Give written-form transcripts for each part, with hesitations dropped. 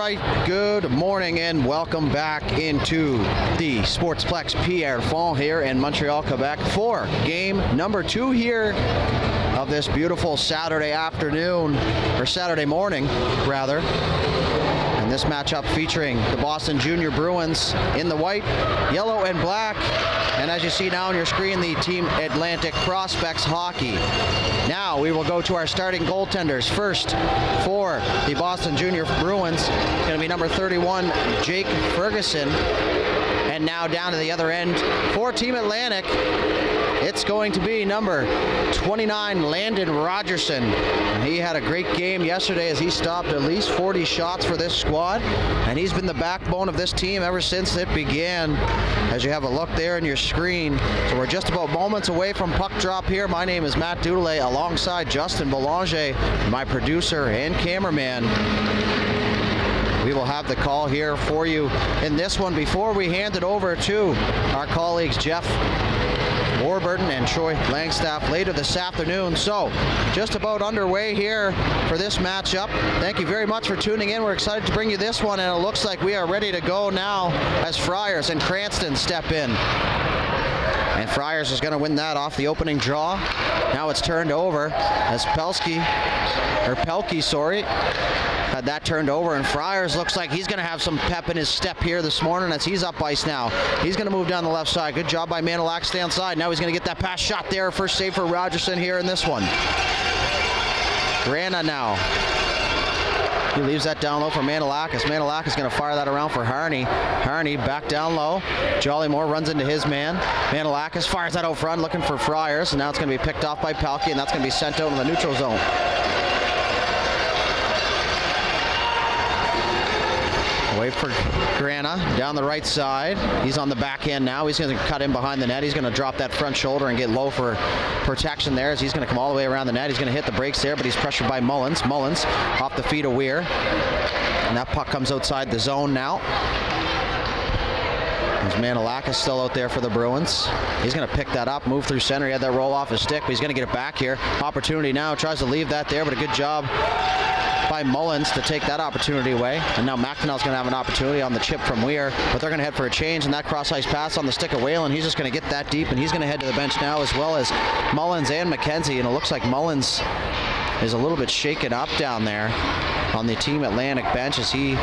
right, good morning and welcome back into the Sportsplex Pierre Font here in Montreal, Quebec for game number 2 here of this beautiful Saturday afternoon, or Saturday morning, rather. And this matchup featuring the Boston Junior Bruins in the white, yellow, and black. And as you see now on your screen, the Team Atlantic Prospects hockey. Now we will go to our starting goaltenders. First, for the Boston Junior Bruins, going to be number 31, Jake Ferguson. And now down to the other end for Team Atlantic, it's going to be number 29, Landon Rogerson. He had a great game yesterday as he stopped at least 40 shots for this squad, and he's been the backbone of this team ever since it began, as you have a look there on your screen. So we're just about moments away from puck drop here. My name is Matt Dudelet, alongside Justin Belanger, my producer and cameraman. We will have the call here for you in this one before we hand it over to our colleagues Jeff Warburton and Troy Langstaff later this afternoon. So just about underway here for this matchup. Thank you very much for tuning in. We're excited to bring you this one, and it looks like we are ready to go now as Friars and Cranston step in. And Friars is going to win that off the opening draw. Now it's turned over as Pelkey, had that turned over, and Friars looks like he's going to have some pep in his step here this morning as he's up ice now. He's going to move down the left side. Good job by Manilak, stay on side. Now he's going to get that pass shot there. First save for Rogerson here in this one. Grana now. He leaves that down low for Manilak, as Manilak is going to fire that around for Harney. Harney back down low. Jollymore runs into his man. Manilakis fires that out front looking for Friars, and now it's going to be picked off by Pelkey, and that's going to be sent out in the neutral zone. Away for Grana, down the right side. He's on the backhand now. He's going to cut in behind the net. He's going to drop that front shoulder and get low for protection there, as he's going to come all the way around the net. He's going to hit the brakes there, but he's pressured by Mullins. Mullins off the feet of Weir. And that puck comes outside the zone now. As Manilak is still out there for the Bruins. He's going to pick that up, move through center. He had that roll off his stick, but he's going to get it back here. Opportunity now, tries to leave that there, but a good job by Mullins to take that opportunity away. And now McDonnell's going to have an opportunity on the chip from Weir, but they're going to head for a change, and that cross-ice pass on the stick of Whalen. He's just going to get that deep, and he's going to head to the bench now, as well as Mullins and McKenzie. And it looks like Mullins is a little bit shaken up down there on the Team Atlantic bench as he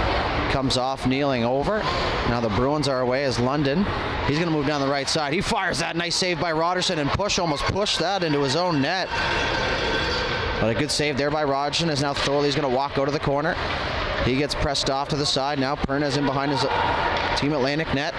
comes off kneeling over. Now the Bruins are away as London. He's going to move down the right side. He fires that. Nice save by Rogerson, and almost pushed that into his own net. But a good save there by Rogerson, as now Thorley's going to walk out of the corner. He gets pressed off to the side. Now Perna's in behind his Team Atlantic net.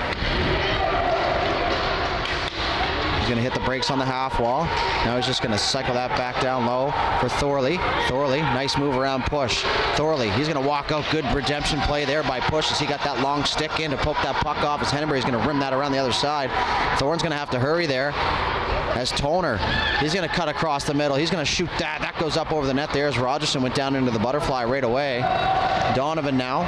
He's going to hit the brakes on the half wall. Now he's just going to cycle that back down low for Thorley. Thorley, nice move around push. Thorley, he's going to walk out. Good redemption play there by Push as he got that long stick in to poke that puck off. As Henneberry's going to rim that around the other side. Thorne's going to have to hurry there. As Toner, he's going to cut across the middle. He's going to shoot that. That goes up over the net there as Rogerson went down into the butterfly right away. Donovan now.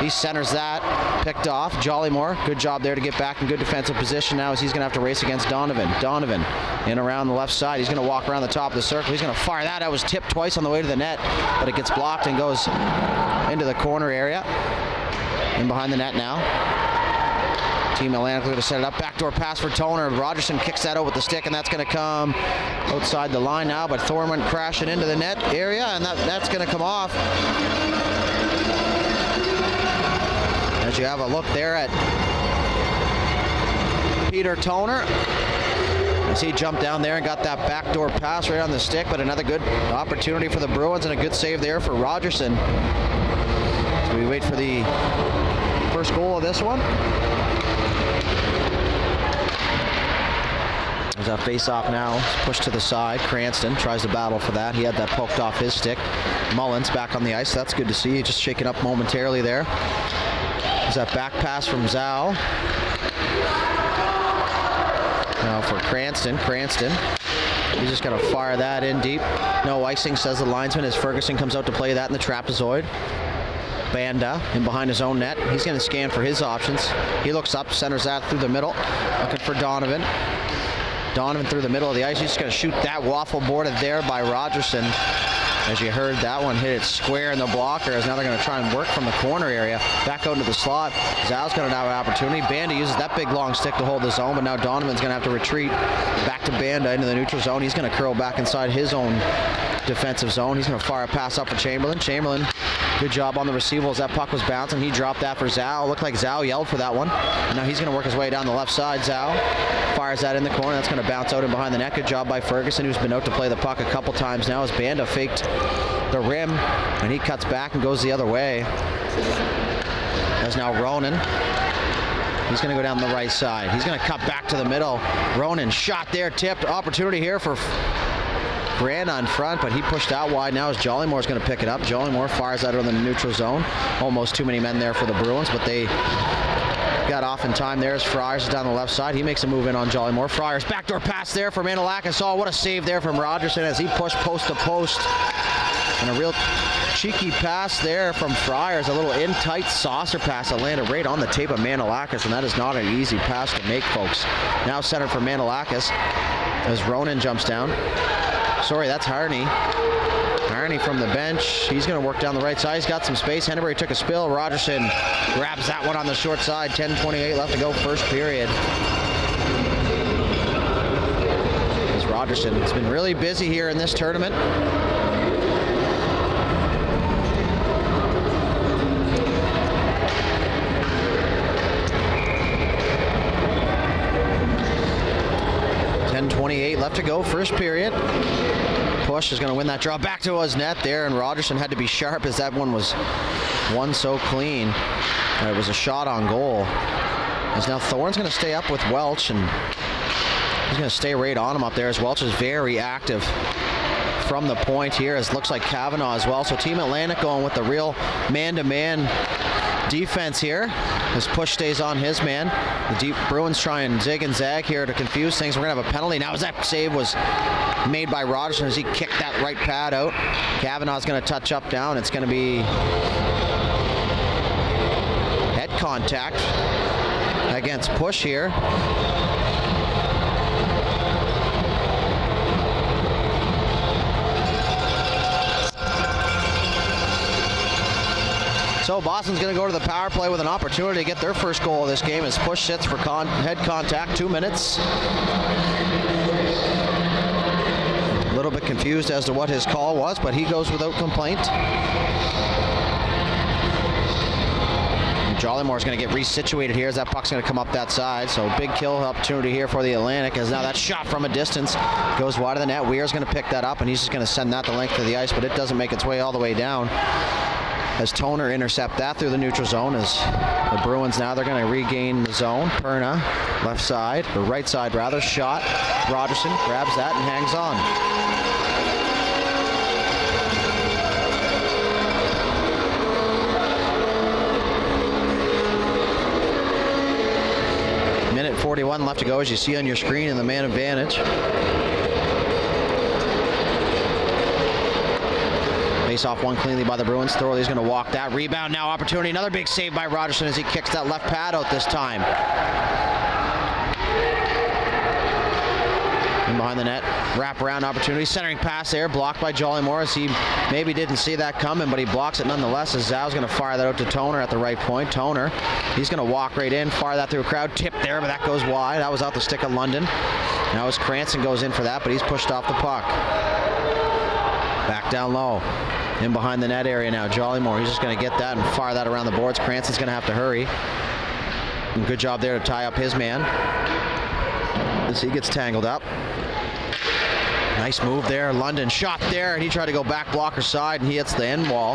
He centers that. Picked off. Jollymore, good job there to get back in good defensive position now as he's going to have to race against Donovan. Donovan in around the left side. He's going to walk around the top of the circle. He's going to fire that. That was tipped twice on the way to the net, but it gets blocked and goes into the corner area. In behind the net now. Team Atlantic going to set it up. Backdoor pass for Toner. Rogerson kicks that out with the stick, and that's going to come outside the line now, but Thorne went crashing into the net area, and that's going to come off. As you have a look there at Peter Toner, as he jumped down there and got that backdoor pass right on the stick, but another good opportunity for the Bruins and a good save there for Rogerson. So we wait for the first goal of this one. There's that face-off now, pushed to the side. Cranston tries to battle for that. He had that poked off his stick. Mullins back on the ice. That's good to see. Just shaking up momentarily there. There's that back pass from Zhao. Now for Cranston. He's just going to fire that in deep. No icing, says the linesman, as Ferguson comes out to play that in the trapezoid. Banda in behind his own net. He's going to scan for his options. He looks up, centers that through the middle, looking for Donovan. Donovan through the middle of the ice. He's just going to shoot that, waffle boarded there by Rogerson. As you heard, that one hit it square in the blocker, as now they're going to try and work from the corner area. Back out into the slot. Zal's going to now have an opportunity. Banda uses that big long stick to hold the zone, but now Donovan's going to have to retreat back to Banda into the neutral zone. He's going to curl back inside his own defensive zone. He's going to fire a pass up for Chamberlain. Chamberlain, good job on the receival as that puck was bouncing. He dropped that for Zal. Looked like Zal yelled for that one. And now he's going to work his way down the left side. Zal fires that in the corner. That's going to bounce out and behind the net. Good job by Ferguson, who's been out to play the puck a couple times now as Banda faked the rim, and he cuts back and goes the other way. As now Ronan, he's going to go down the right side. He's going to cut back to the middle. Ronan shot there, tipped. Opportunity here for Grant on front, but he pushed out wide now as Jollymore's going to pick it up. Jollymore fires that on the neutral zone. Almost too many men there for the Bruins, but they got off in time there as Friars is down the left side. He makes a move in on Jollymore. Friars backdoor pass there for Manilakis. Oh, what a save there from Rogerson as he pushed post to post. And a real cheeky pass there from Friars. A little in-tight saucer pass that landed right on the tape of Manilakis, and that is not an easy pass to make, folks. Now centered for Manilakis as Ronan jumps down. Sorry, that's Harney. Harney from the bench. He's going to work down the right side. He's got some space. Henneberry took a spill. Rogerson grabs that one on the short side. 10:28 left to go, first period. As Rogerson has been really busy here in this tournament. Left to go, first period. Push is going to win that draw. Back to his net there, and Rogerson had to be sharp as that one was won so clean. It was a shot on goal. As now Thorne's going to stay up with Welch, and he's going to stay right on him up there as Welch is very active from the point here, as looks like Kavanaugh as well. So Team Atlantic going with the real man-to-man defense here as Push stays on his man. The deep Bruins try and zig and zag here to confuse things. We're going to have a penalty now as that save was made by Rogerson as he kicked that right pad out. Kavanaugh's going to touch up down. It's going to be head contact against Push here. So Boston's going to go to the power play with an opportunity to get their first goal of this game as Push sits for head contact. 2 minutes. A little bit confused as to what his call was, but he goes without complaint. Jollymore's going to get resituated here as that puck's going to come up that side. So big kill opportunity here for the Atlantic as now that shot from a distance goes wide of the net. Weir's going to pick that up and he's just going to send that the length of the ice, but it doesn't make its way all the way down. As Toner intercept that through the neutral zone as the Bruins now they're going to regain the zone. Perna, left side, or right side rather, shot. Rogerson grabs that and hangs on. Minute 41 left to go as you see on your screen in the man advantage. Face off one cleanly by the Bruins. Thorley's going to walk that. Rebound now, opportunity. Another big save by Rogerson as he kicks that left pad out this time. And behind the net, wrap-around opportunity. Centering pass there, blocked by Jollymore as he maybe didn't see that coming, but he blocks it nonetheless as Zal's going to fire that out to Toner at the right point. Toner, he's going to walk right in, fire that through a crowd. Tip there, but that goes wide. That was out the stick of London. Now as Cranston goes in for that, but he's pushed off the puck. Back down low. In behind the net area now, Jollymore, he's just going to get that and fire that around the boards. Cranston's going to have to hurry. And good job there to tie up his man as he gets tangled up. Nice move there. London shot there, and he tried to go back blocker side, and he hits the end wall.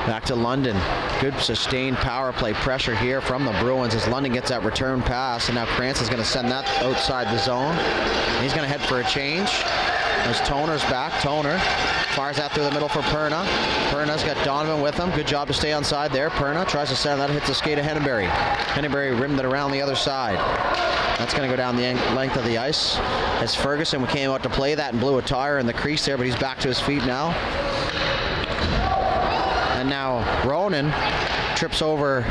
Back to London. Good sustained power play pressure here from the Bruins as London gets that return pass, and now Cranston's going to send that outside the zone. He's going to head for a change. As Toner's back. Toner fires that through the middle for Perna. Perna's got Donovan with him. Good job to stay on side there. Perna tries to send that, hits the skate of Henneberry. Henneberry rimmed it around the other side. That's going to go down the length of the ice. As Ferguson came out to play that and blew a tire in the crease there, but he's back to his feet now. And now Ronan trips over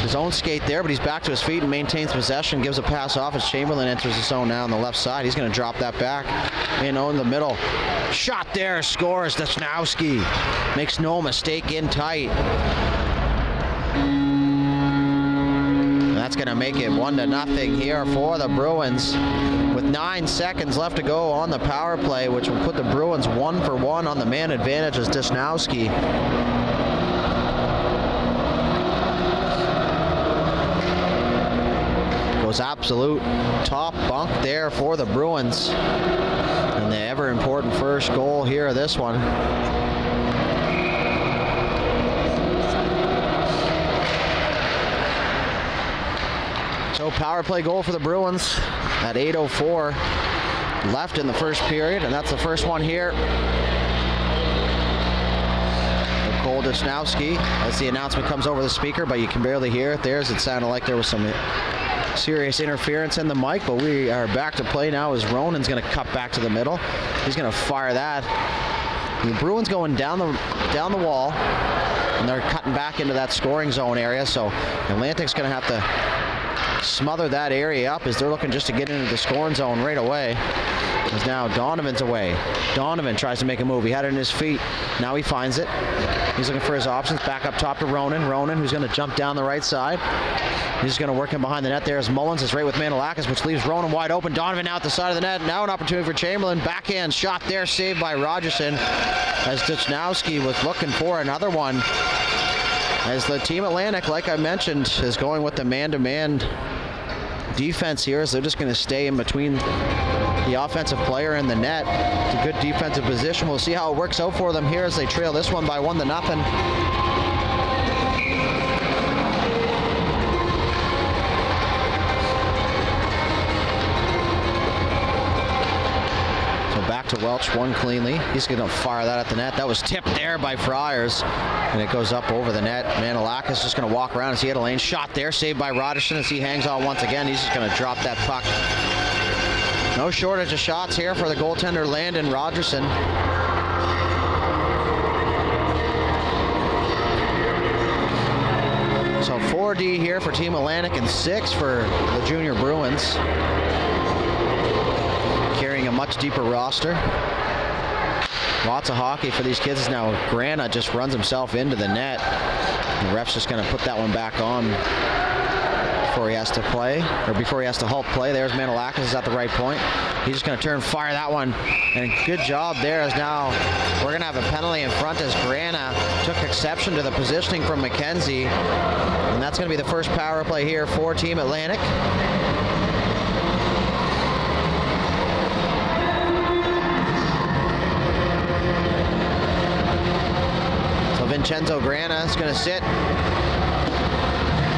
his own skate there, but he's back to his feet and maintains possession, gives a pass off as Chamberlain enters the zone now on the left side. He's going to drop that back in the middle. Shot there, scores. Duchnowski makes no mistake, in tight. And that's going to make it 1-0 here for the Bruins with 9 seconds left to go on the power play, which will put the Bruins 1-for-1 on the man advantage as Duchnowski goes absolute top bunk there for the Bruins. And the ever important first goal here of this one. So power play goal for the Bruins at 8:04 left in the first period, and that's the first one here. Cole Duchnowski, as the announcement comes over the speaker, but you can barely hear it there, as it sounded like there was some serious interference in the mic, but we are back to play now as Ronan's going to cut back to the middle. He's going to fire that. The Bruins going down the wall, and they're cutting back into that scoring zone area, so Atlantic's going to have to smother that area up as they're looking just to get into the scoring zone right away. As now Donovan's away. Donovan tries to make a move. He had it in his feet. Now he finds it. He's looking for his options. Back up top to Ronan. Ronan, who's going to jump down the right side. He's going to work him behind the net there as Mullins is right with Manilakis, which leaves Ronan wide open. Donovan out the side of the net. Now an opportunity for Chamberlain. Backhand shot there, saved by Rogerson, as Duchnowski was looking for another one. As the Team Atlantic, like I mentioned, is going with the man-to-man defense here, as they're just going to stay in between the offensive player and the net. It's a good defensive position. We'll see how it works out for them here as they trail this one by 1-0. To Welch, one cleanly. He's going to fire that at the net. That was tipped there by Friars, and it goes up over the net. Manilakis just going to walk around as he had a lane shot there, saved by Roderson as he hangs on once again. He's just going to drop that puck. No shortage of shots here for the goaltender Landon Rogerson. So 4D here for Team Atlantic and 6 for the Junior Bruins. Carrying a much deeper roster. Lots of hockey for these kids. Now Grana just runs himself into the net. The ref's just going to put that one back on before he has to play, or before he has to halt play. There's Manilakis is at the right point. He's just going to turn, fire that one, and good job there, as now we're going to have a penalty in front as Grana took exception to the positioning from McKenzie, and that's going to be the first power play here for Team Atlantic. Vincenzo Grana is going to sit.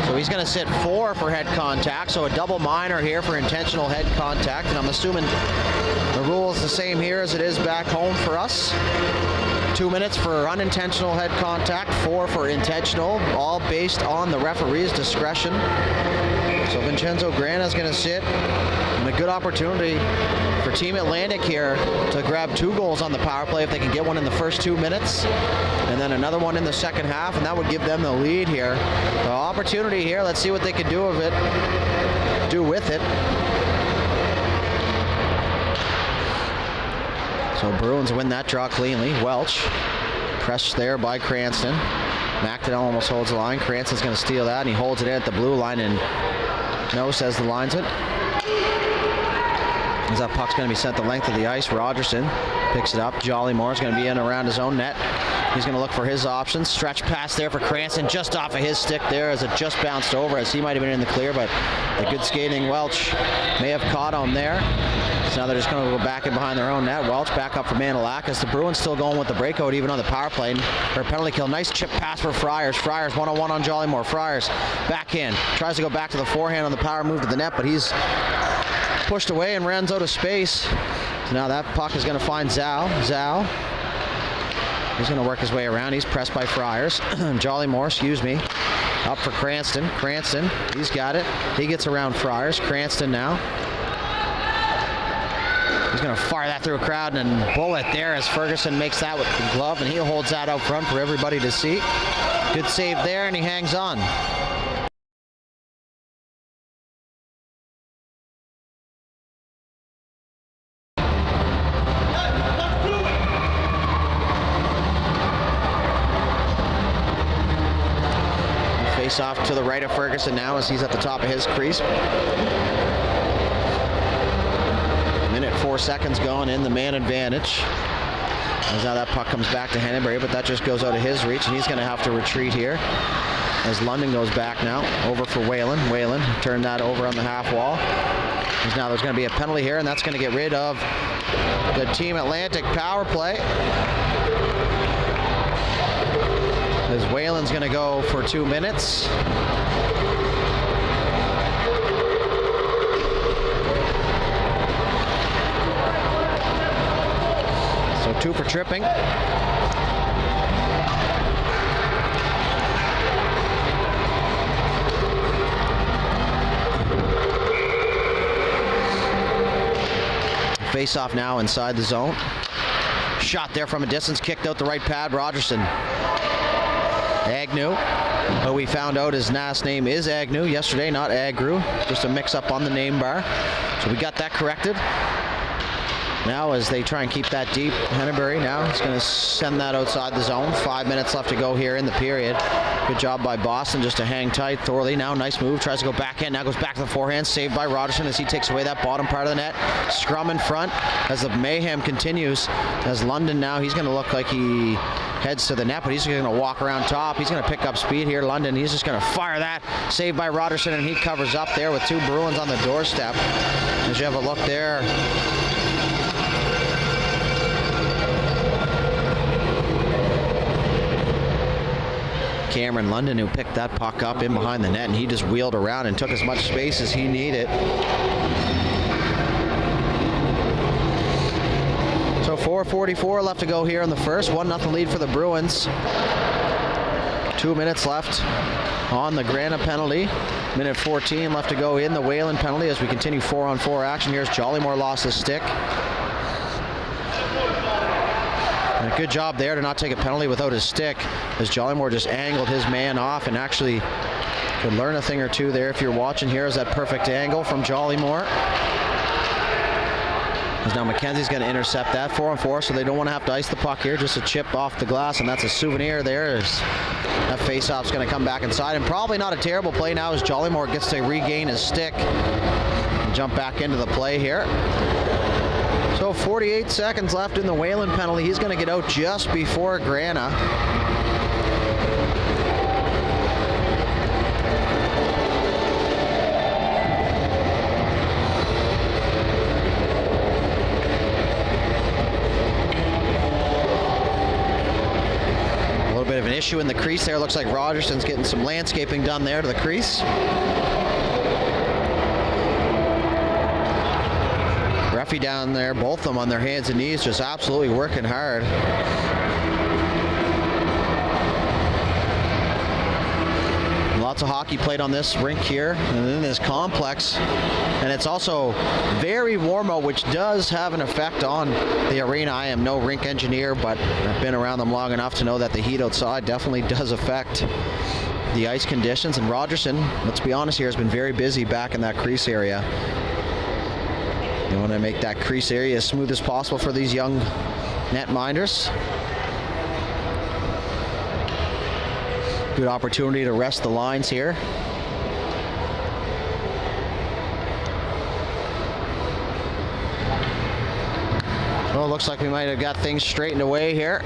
So he's going to sit 4 for head contact. So a double minor here for intentional head contact. And I'm assuming the rule is the same here as it is back home for us. 2 minutes for unintentional head contact, 4 for intentional, all based on the referee's discretion. So Vincenzo Grana is going to sit. And a good opportunity for Team Atlantic here to grab 2 goals on the power play if they can get one in the first 2 minutes, and then another one in the second half, and that would give them the lead here. The opportunity here, let's see what they can do with it. So Bruins win that draw cleanly. Welch, pressed there by Cranston. McDonnell almost holds the line. Cranston's going to steal that, and he holds it in at the blue line, and no, says the linesman. As that puck's going to be sent the length of the ice, Rogerson picks it up. Jolly Moore's going to be in around his own net. He's going to look for his options. Stretch pass there for Cranston, just off of his stick there as it just bounced over, as he might have been in the clear, but the good skating Welch may have caught him there. So now they're just going to go back in behind their own net. Welch back up for Manilakis. The Bruins still going with the breakout even on the power play for a penalty kill. Nice chip pass for Friars. Friars 1-on-1 on Jolly Moore. Friars backhand. Tries to go back to the forehand on the power move to the net, but he's pushed away and runs out of space. So now that puck is going to find Zhao. Zhao. He's going to work his way around. He's pressed by Friars. Jolly Moore, up for Cranston. Cranston, he's got it. He gets around Friars. Cranston now. He's going to fire that through a crowd, and bullet there as Ferguson makes that with the glove, and he holds that out front for everybody to see. Good save there, and he hangs on. face off to the right of Ferguson now as he's at the top of his crease. Minute 4 seconds going in the man advantage. As now that puck comes back to Henneberry, but that just goes out of his reach, and he's going to have to retreat here. As London goes back now, over for Whalen. Whalen turned that over on the half wall. Now there's going to be a penalty here, and that's going to get rid of the Team Atlantic power play. As Whalen's going to go for 2 minutes. So 2 for tripping. Face off now inside the zone. Shot there from a distance, kicked out the right pad. Rogerson. Agnew, who we found out his last name is Agnew yesterday, not Agrew. Just a mix-up on the name bar. So we got that corrected. Now as they try and keep that deep, Henneberry now is going to send that outside the zone. 5 minutes left to go here in the period. Good job by Boston just to hang tight. Thorley now, nice move, tries to go backhand, now goes back to the forehand, saved by Rogerson as he takes away that bottom part of the net. Scrum in front as the mayhem continues. As London now, he's going to look like he heads to the net, but he's going to walk around top. He's going to pick up speed here. London, he's just going to fire that. Saved by Rogerson, and he covers up there with 2 Bruins on the doorstep. As you have a look there, Cameron London, who picked that puck up in behind the net, and he just wheeled around and took as much space as he needed. So 4:44 left to go here in the first. 1-0 lead for the Bruins. 2 minutes left on the Grana penalty. Minute 14 left to go in the Whalen penalty as we continue 4-on-4 action. Here's Jollymore lost his stick. And a good job there to not take a penalty without his stick, as Jollymore just angled his man off and actually could learn a thing or two there. If you're watching, here is that perfect angle from Jollymore. As now McKenzie's going to intercept that 4-on-4, so they don't want to have to ice the puck here. Just a chip off the glass, and that's a souvenir there. As that face-off's going to come back inside, and probably not a terrible play now as Jollymore gets to regain his stick and jump back into the play here. So 48 seconds left in the Whalen penalty. He's going to get out just before Grana. A little bit of an issue in the crease there. Looks like Rogerson's getting some landscaping done there to the crease. Referee down there, both of them on their hands and knees, just absolutely working hard. Lots of hockey played on this rink here and in this complex, and it's also very warm out, which does have an effect on the arena. I am no rink engineer, but I've been around them long enough to know that the heat outside definitely does affect the ice conditions. And Rogerson, let's be honest here, has been very busy back in that crease area. You want to make that crease area as smooth as possible for these young netminders. Good opportunity to rest the lines here. Well, it looks like we might have got things straightened away here.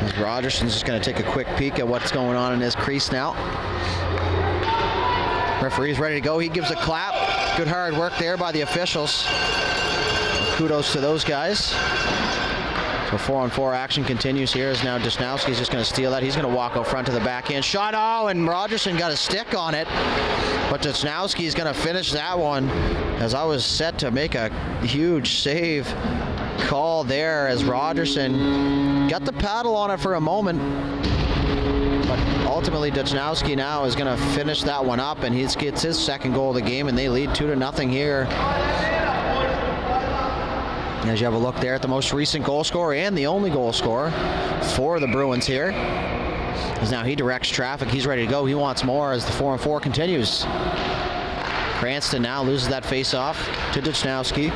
As Rogerson's just going to take a quick peek at what's going on in his crease now. Referee's ready to go. He gives a clap. Good hard work there by the officials. Kudos to those guys. So 4-on-4 action continues here as now Desnowski's just going to steal that. He's going to walk out front to the backhand shot. Oh, and Rogerson got a stick on it. But Desnowski's going to finish that one, as I was set to make a huge save call there as Rogerson got the paddle on it for a moment. But ultimately, Desnowski now is going to finish that one up, and he gets his second goal of the game, and they lead 2-0 here. As you have a look there at the most recent goal scorer and the only goal scorer for the Bruins here. As now he directs traffic. He's ready to go. He wants more as the 4-on-4 continues. Cranston now loses that face-off to Desnowski.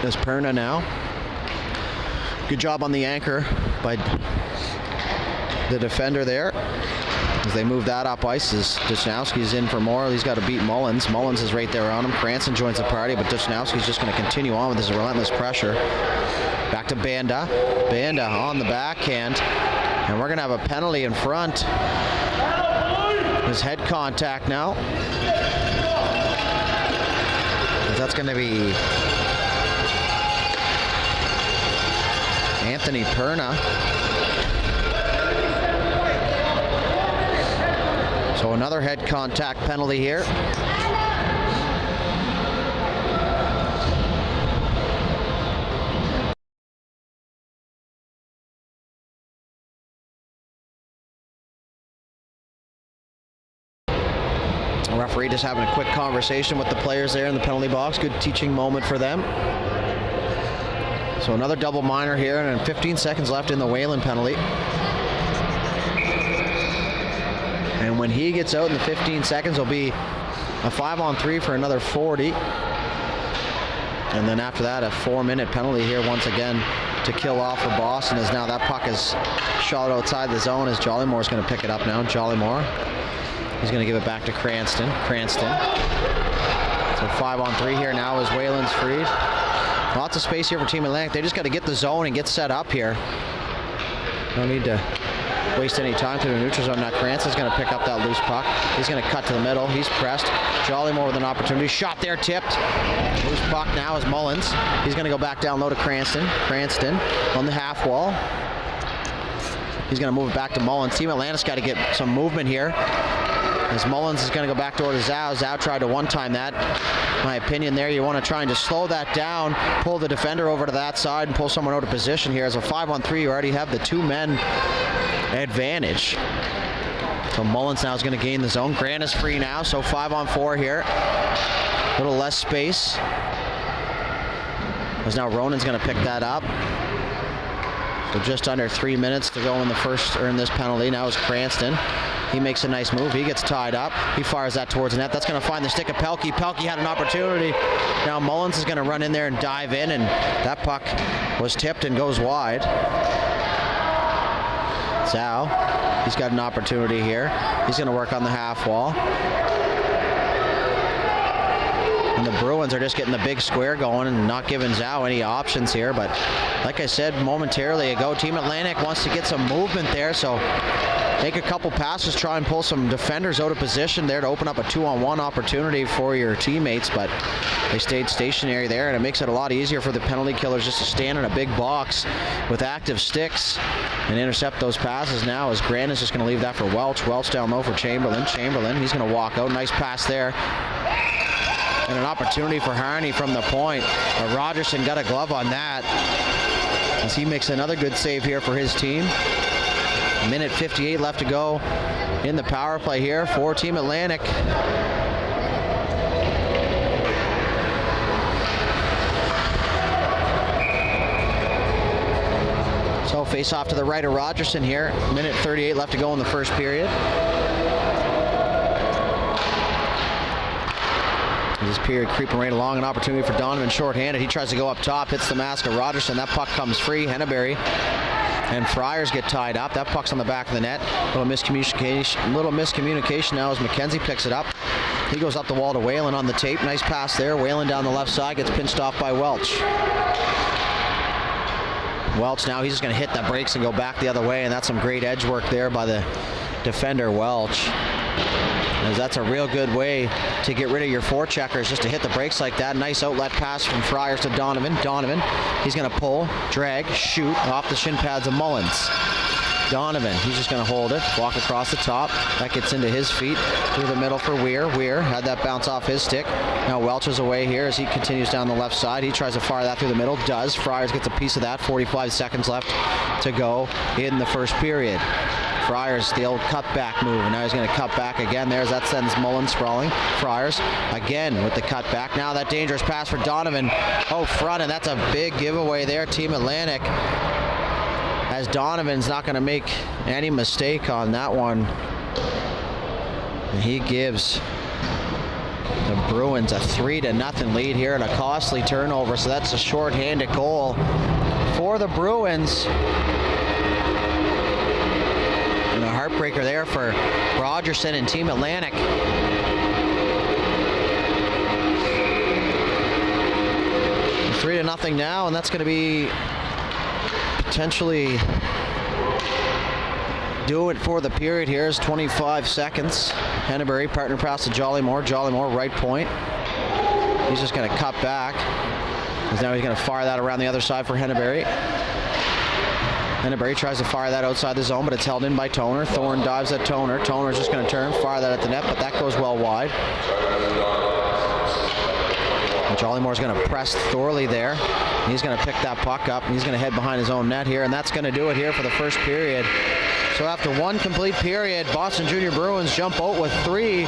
There's Perna now. Good job on the anchor by the defender there. As they move that up ice, as Duchnowski's in for more. He's got to beat Mullins. Mullins is right there on him. Cranston joins the party, but Duchnowski's just going to continue on with his relentless pressure. Back to Banda. Banda on the backhand. And we're going to have a penalty in front. There's head contact now. That's going to be Anthony Perna. So another head contact penalty here. The referee just having a quick conversation with the players there in the penalty box. Good teaching moment for them. So another double minor here, and 15 seconds left in the Whalen penalty. And when he gets out in the 15 seconds, it'll be a 5-on-3 for another 40. And then after that, a 4-minute penalty here once again to kill off for Boston, as now that puck is shot outside the zone, as Jollymore's going to pick it up now. Jollymore, he's going to give it back to Cranston. Cranston. So 5-on-3 here now as Whalen's freed. Lots of space here for Team Atlantic. They just got to get the zone and get set up here. No need to waste any time to the neutral zone. Now Cranston's going to pick up that loose puck. He's going to cut to the middle. He's pressed. Jollymore with an opportunity. Shot there, tipped. Loose puck now is Mullins. He's going to go back down low to Cranston. Cranston on the half wall. He's going to move it back to Mullins. Team Atlantic's got to get some movement here, as Mullins is going to go back door to Zhao. Zhao tried to one-time that. My opinion there, you want to try and just slow that down, pull the defender over to that side, and pull someone out of position here. As a 5-on-3, you already have the 2-men advantage. So Mullins now is going to gain the zone. Grant is free now, so 5-on-4 here. A little less space. As now Ronan's going to pick that up. So just under 3 minutes to go in the first, or in this penalty. Now is Cranston. He makes a nice move. He gets tied up. He fires that towards the net. That's going to find the stick of Pelkey. Pelkey had an opportunity. Now Mullins is going to run in there and dive in, and that puck was tipped and goes wide. Zhao, he's got an opportunity here. He's going to work on the half wall. And the Bruins are just getting the big square going and not giving Zhao any options here. But like I said momentarily ago, Team Atlantic wants to get some movement there. So make a couple passes, try and pull some defenders out of position there to open up a 2-on-1 opportunity for your teammates, but they stayed stationary there, and it makes it a lot easier for the penalty killers just to stand in a big box with active sticks and intercept those passes now, as Grant is just going to leave that for Welch. Welch down low for Chamberlain. Chamberlain, he's going to walk out. Nice pass there. And an opportunity for Harney from the point. But Rogerson got a glove on that, as he makes another good save here for his team. Minute 58 left to go in the power play here for Team Atlantic. So face off to the right of Rogerson here. Minute 38 left to go in the first period. This period creeping right along. An opportunity for Donovan shorthanded. He tries to go up top, hits the mask of Rogerson. That puck comes free. Henneberry and Friars get tied up. That puck's on the back of the net. Little miscommunication now as McKenzie picks it up. He goes up the wall to Whalen on the tape. Nice pass there. Whalen down the left side, gets pinched off by Welch. Welch now, he's just going to hit the brakes and go back the other way, and that's some great edge work there by the defender, Welch. As that's a real good way to get rid of your forecheckers, just to hit the brakes like that. Nice outlet pass from Friars to Donovan. Donovan, he's going to pull, drag, shoot off the shin pads of Mullins. Donovan, he's just going to hold it, walk across the top. That gets into his feet, through the middle for Weir. Weir had that bounce off his stick. Now Welch is away here as he continues down the left side. He tries to fire that through the middle, does. Friars gets a piece of that. 45 seconds left to go in the first period. Friars, the old cutback move, and now he's going to cut back again there as that sends Mullins sprawling. Friars again with the cutback. Now that dangerous pass for Donovan out front, and that's a big giveaway there, Team Atlantic, as Donovan's not going to make any mistake on that one. And he gives the Bruins a 3-0 lead here, and a costly turnover, so that's a shorthanded goal for the Bruins. heartbreaker there for Rogerson and Team Atlantic. 3-0 now, and that's going to be potentially do it for the period. Here's 25 seconds. Henneberry, partner pass to Jollymore. Jollymore, right point. He's just going to cut back, because now he's going to fire that around the other side for Henneberry. Henneberry tries to fire that outside the zone, but it's held in by Toner. Thorne dives at Toner. Toner's just going to turn, fire that at the net, but that goes well wide. And Jollymore's going to press Thorley there. He's going to pick that puck up, and he's going to head behind his own net here, and that's going to do it here for the first period. So after one complete period, Boston Junior Bruins jump out with 3.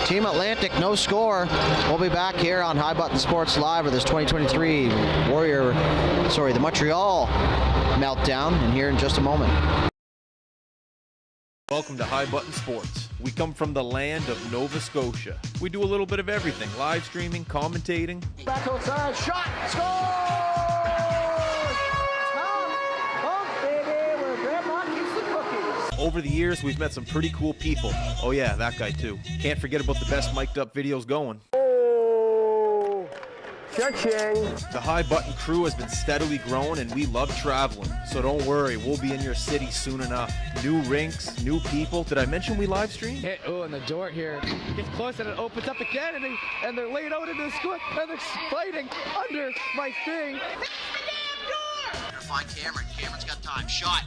Team Atlantic, no score. We'll be back here on High Button Sports Live with this 2023 the Montreal Meltdown, and here in just a moment. Welcome to High Button Sports. We come from the land of Nova Scotia. We do a little bit of everything: live streaming, commentating. Back outside, shot, score! Baby, where Grandma keeps the cookies. Over the years, we've met some pretty cool people. Oh yeah, that guy too. Can't forget about the best mic'd up videos going. Oh, cha-ching. The High Button crew has been steadily growing, and we love traveling. So don't worry, we'll be in your city soon enough. New rinks, new people. Did I mention we live stream? And the door here gets close, and it opens up again, and they're laid out into the squid, and they're fighting under my thing. Find Cameron. Cameron's got time. Shot.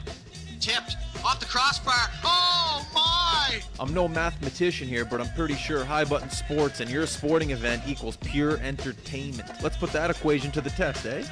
Tipped. Off the crossbar. Oh, my! I'm no mathematician here, but I'm pretty sure High Button Sports and your sporting event equals pure entertainment. Let's put that equation to the test, eh?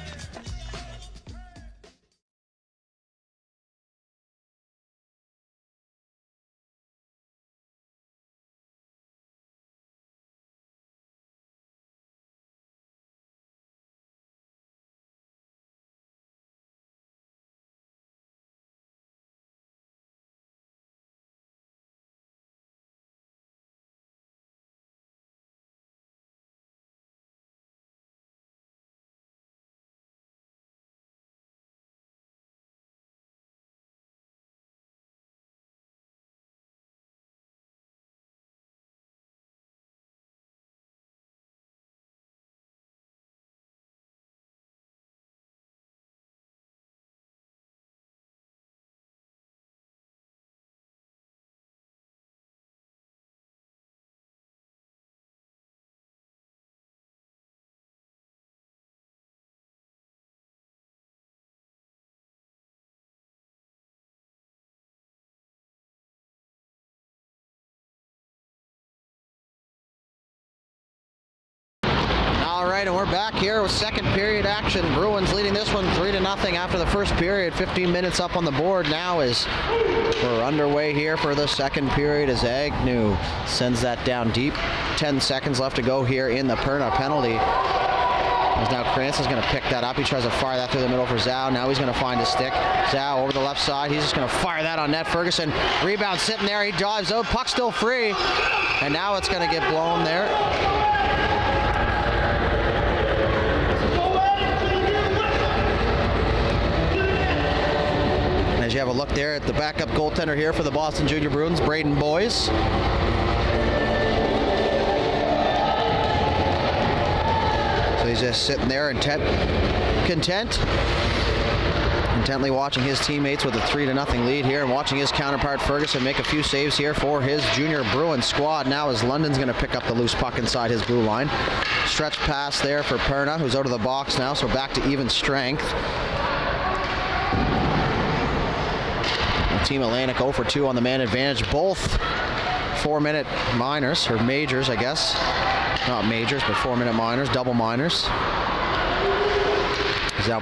All right, and we're back here with second period action. Bruins leading this one 3-0 after the first period. 15 minutes up on the board now as we're underway here for the second period as Agnew sends that down deep. 10 seconds left to go here in the Perna penalty. As now Cranston's going to pick that up. He tries to fire that through the middle for Zhao. Now he's going to find his stick. Zhao over the left side. He's just going to fire that on net. Ferguson, rebound sitting there. He dives out. Puck still free. And now it's going to get blown there. As you have a look there at the backup goaltender here for the Boston Junior Bruins, Braden Boyes. So he's just sitting there intently watching his teammates with a 3-0 lead here, and watching his counterpart Ferguson make a few saves here for his Junior Bruins squad. Now as London's going to pick up the loose puck inside his blue line. Stretch pass there for Perna, who's out of the box now, so back to even strength. Team Atlantic 0 for 2 on the man advantage. Both 4-minute minors, or majors, I guess. Not majors, but 4-minute minors, double minors. Zhao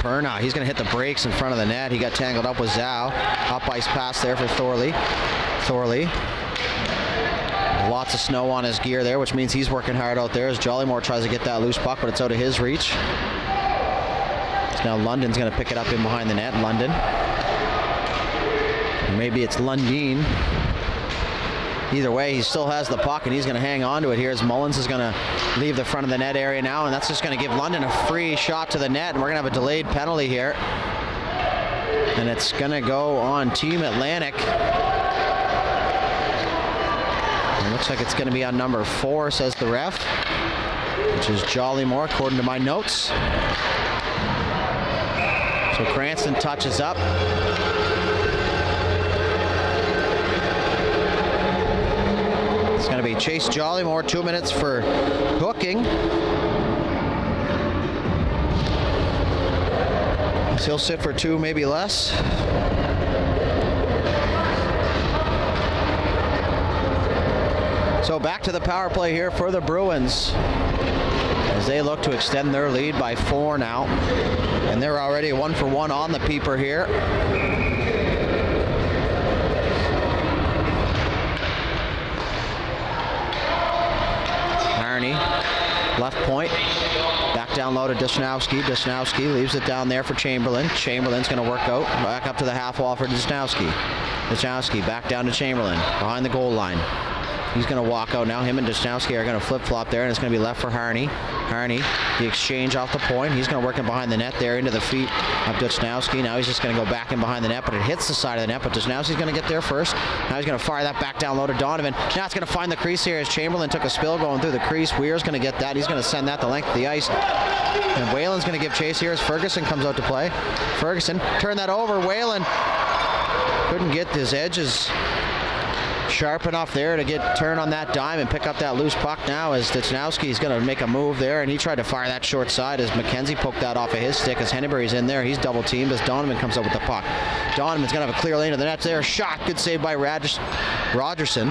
Perna, he's going to hit the brakes in front of the net. He got tangled up with Zhao. Up ice pass there for Thorley. Lots of snow on his gear there, which means he's working hard out there as Jollymore tries to get that loose puck, but it's out of his reach. So now London's going to pick it up in behind the net. London. Maybe it's Lundin. Either way, he still has the puck, and he's going to hang on to it here as Mullins is going to leave the front of the net area now, and that's just going to give London a free shot to the net, and we're going to have a delayed penalty here. And it's going to go on Team Atlantic. It looks like it's going to be on number 4, says the ref, which is Jollymore, according to my notes. So Cranston touches up. It's going to be Chase Jollymore, 2 minutes for hooking. He'll sit for 2, maybe less. So back to the power play here for the Bruins as they look to extend their lead by 4 now. And they're already 1-for-1 on the peeper here. Harney, left point. Back down low to Desnowski. Desnowski leaves it down there for Chamberlain. Chamberlain's going to work out. Back up to the half wall for Desnowski. Desnowski back down to Chamberlain. Behind the goal line. He's going to walk out now. Him and Desnowski are going to flip-flop there, and it's going to be left for Harney. Harney, the exchange off the point. He's going to work in behind the net there into the feet of Desnowski. Now he's just going to go back in behind the net, but it hits the side of the net. But Desnowski's going to get there first. Now he's going to fire that back down low to Donovan. Now it's going to find the crease here as Chamberlain took a spill going through the crease. Weir's going to get that. He's going to send that the length of the ice. And Whalen's going to give chase here as Ferguson comes out to play. Ferguson, turn that over. Whalen couldn't get his edges sharp enough there to get turn on that dime and pick up that loose puck now as Desnowski's going to make a move there, and he tried to fire that short side as McKenzie poked that off of his stick as Henneberry's in there. He's double teamed as Donovan comes up with the puck. Donovan's going to have a clear lane to the net there. Shot. Good save by Rogerson.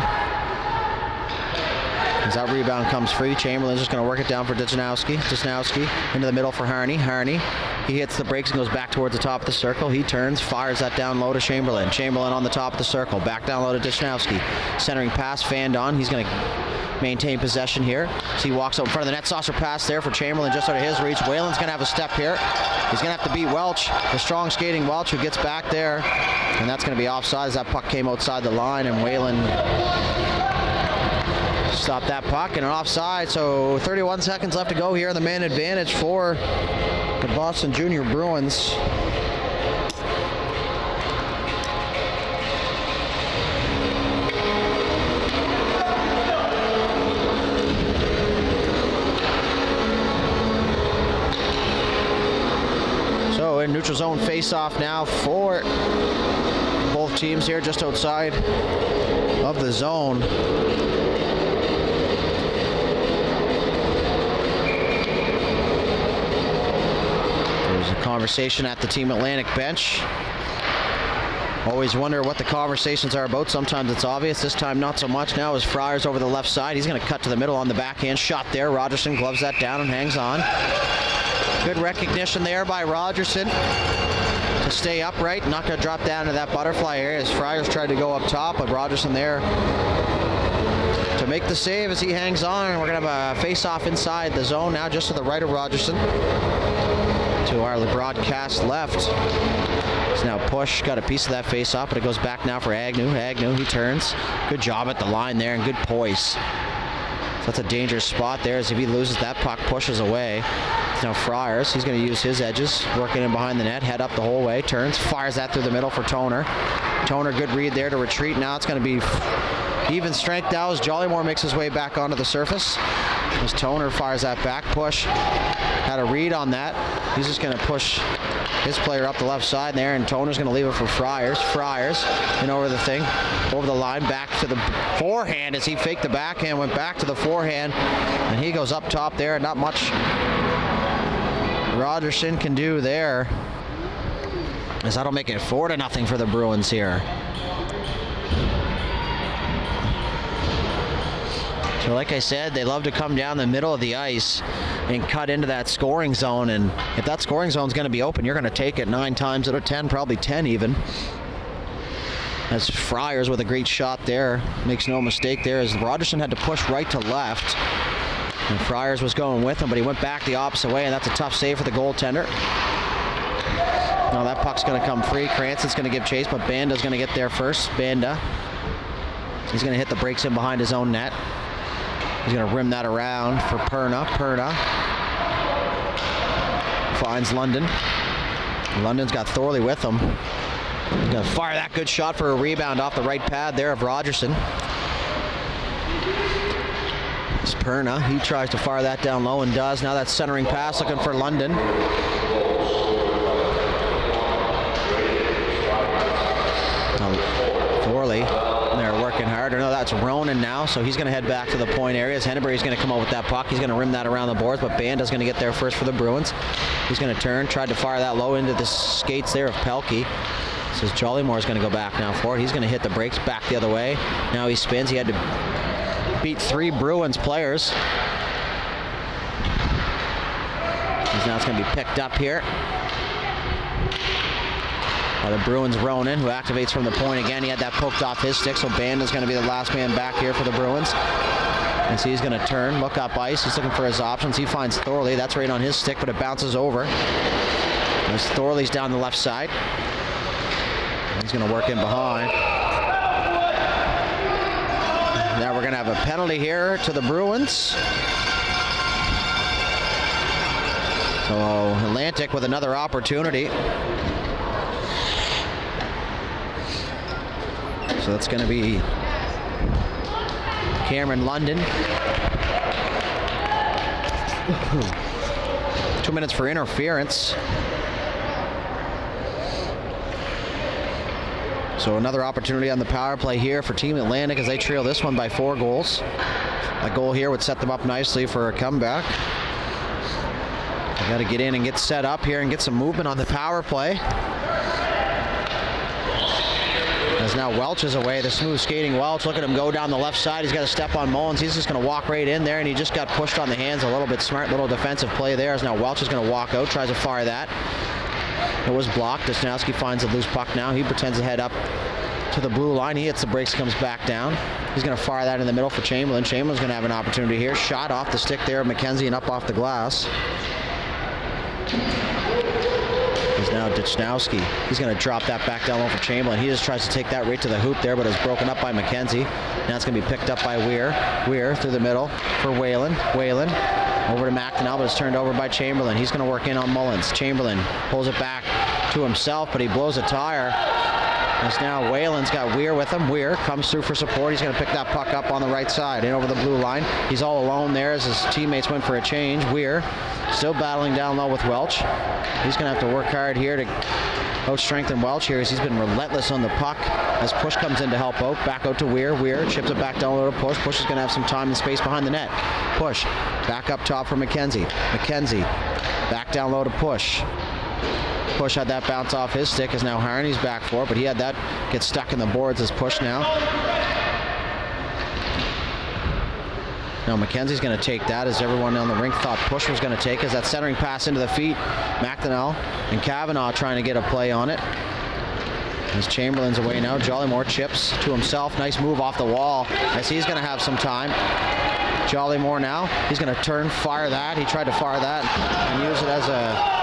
As that rebound comes free, Chamberlain's just going to work it down for Desnowski. Desnowski into the middle for Harney. Harney, he hits the brakes and goes back towards the top of the circle. He turns, fires that down low to Chamberlain. Chamberlain on the top of the circle. Back down low to Desnowski. Centering pass, fanned on. He's going to maintain possession here. So he walks out in front of the net. Saucer pass there for Chamberlain just out of his reach. Whalen's going to have a step here. He's going to have to beat Welch, the strong skating Welch, who gets back there. And that's going to be offside as that puck came outside the line, and Whalen stopped that puck and an offside. So 31 seconds left to go here. The man advantage for the Boston Junior Bruins. So in neutral zone face-off now for both teams here, just outside of the zone. Conversation at the Team Atlantic bench. Always wonder what the conversations are about. Sometimes it's obvious. This time not so much. Now as Friars over the left side. He's going to cut to the middle on the backhand shot there. Rogerson gloves that down and hangs on. Good recognition there by Rogerson to stay upright. Not going to drop down to that butterfly area as Friars tried to go up top, but Rogerson there to make the save as he hangs on. And we're going to have a face-off inside the zone now, just to the right of Rogerson. To our broadcast left. It's now Push, got a piece of that face-off, but it goes back now for Agnew. Agnew, he turns. Good job at the line there and good poise. So that's a dangerous spot there as if he loses that puck, pushes away. It's now Friars. He's going to use his edges, working in behind the net, head up the whole way, turns, fires that through the middle for Toner. Toner, good read there to retreat. Now it's going to be even strength now as Jollymore makes his way back onto the surface. As Toner fires that back. Push had a read on that. He's just going to push his player up the left side there, and Toner's going to leave it for Friars. Friars and over the thing, over the line, back to the forehand as he faked the backhand, went back to the forehand, and he goes up top there. Not much Rogerson can do there, as that'll make it 4-0 for the Bruins here. So like I said, they love to come down the middle of the ice and cut into that scoring zone, and if that scoring zone is going to be open, you're going to take it 9 times out of 10, probably 10 even. As Friars with a great shot there, makes no mistake there, as Rogerson had to push right to left, and Friars was going with him, but he went back the opposite way, and that's a tough save for the goaltender. Now that puck's going to come free. Cranston's going to give chase, but Banda's going to get there first. Banda, he's going to hit the brakes in behind his own net. He's going to rim that around for Perna. Perna finds London. London's got Thorley with him. Gonna fire that good shot for a rebound off the right pad there of Rogerson. It's Perna. He tries to fire that down low and does. Now that's centering pass looking for London. Thorley, they're working hard. Or no, that's Ronan now, so he's going to head back to the point area. As Henneberry's going to come out with that puck. He's going to rim that around the boards, but Banda's going to get there first for the Bruins. He's going to turn, tried to fire that low into the skates there of Pelkey. Says Jollymore's going to go back now for it. He's going to hit the brakes back the other way. Now he spins. He had to beat 3 Bruins players. Now it's going to be picked up here by the Bruins' Ronan, who activates from the point again. He had that poked off his stick, so Banda's going to be the last man back here for the Bruins. And so he's going to turn, look up ice. He's looking for his options. He finds Thorley. That's right on his stick, but it bounces over. As Thorley's down the left side. He's going to work in behind. Now we're going to have a penalty here to the Bruins. So Atlantic with another opportunity. So that's going to be Cameron London. 2 minutes for interference. So another opportunity on the power play here for Team Atlantic as they trail this one by 4 goals. A goal here would set them up nicely for a comeback. They got to get in and get set up here and get some movement on the power play. As now Welch is away, the smooth skating Welch. Look at him go down the left side. He's got to step on Mullins. He's just going to walk right in there, and he just got pushed on the hands. A little bit smart little defensive play there. As now Welch is going to walk out, tries to fire that. It was blocked. Desnowski finds a loose puck now. He pretends to head up to the blue line. He hits the brakes, comes back down. He's going to fire that in the middle for Chamberlain. Chamberlain's going to have an opportunity here. Shot off the stick there of McKenzie and up off the glass. Is now Desnowski. He's going to drop that back down low for Chamberlain. He just tries to take that right to the hoop there, but it's broken up by McKenzie. Now it's going to be picked up by Weir. Weir through the middle for Whalen. Whalen over to McDonnell, but it's turned over by Chamberlain. He's going to work in on Mullins. Chamberlain pulls it back to himself, but he blows a tire. As now Whalen's got Weir with him. Weir comes through for support. He's going to pick that puck up on the right side and over the blue line. He's all alone there as his teammates went for a change. Weir still battling down low with Welch. He's going to have to work hard here to out-strengthen Welch here as he's been relentless on the puck as Push comes in to help out. Back out to Weir. Weir chips it back down low to Push. Push is going to have some time and space behind the net. Push back up top for McKenzie. McKenzie back down low to Push. Push had that bounce off his stick as now Harney's back for it, but he had that get stuck in the boards as Push now. Now McKenzie's going to take that as everyone on the rink thought Push was going to take as that centering pass into the feet. McDonnell and Kavanaugh trying to get a play on it. As Chamberlain's away now, Jollymore chips to himself. Nice move off the wall as he's going to have some time. Jollymore now, he's going to turn, fire that. He tried to fire that and use it as a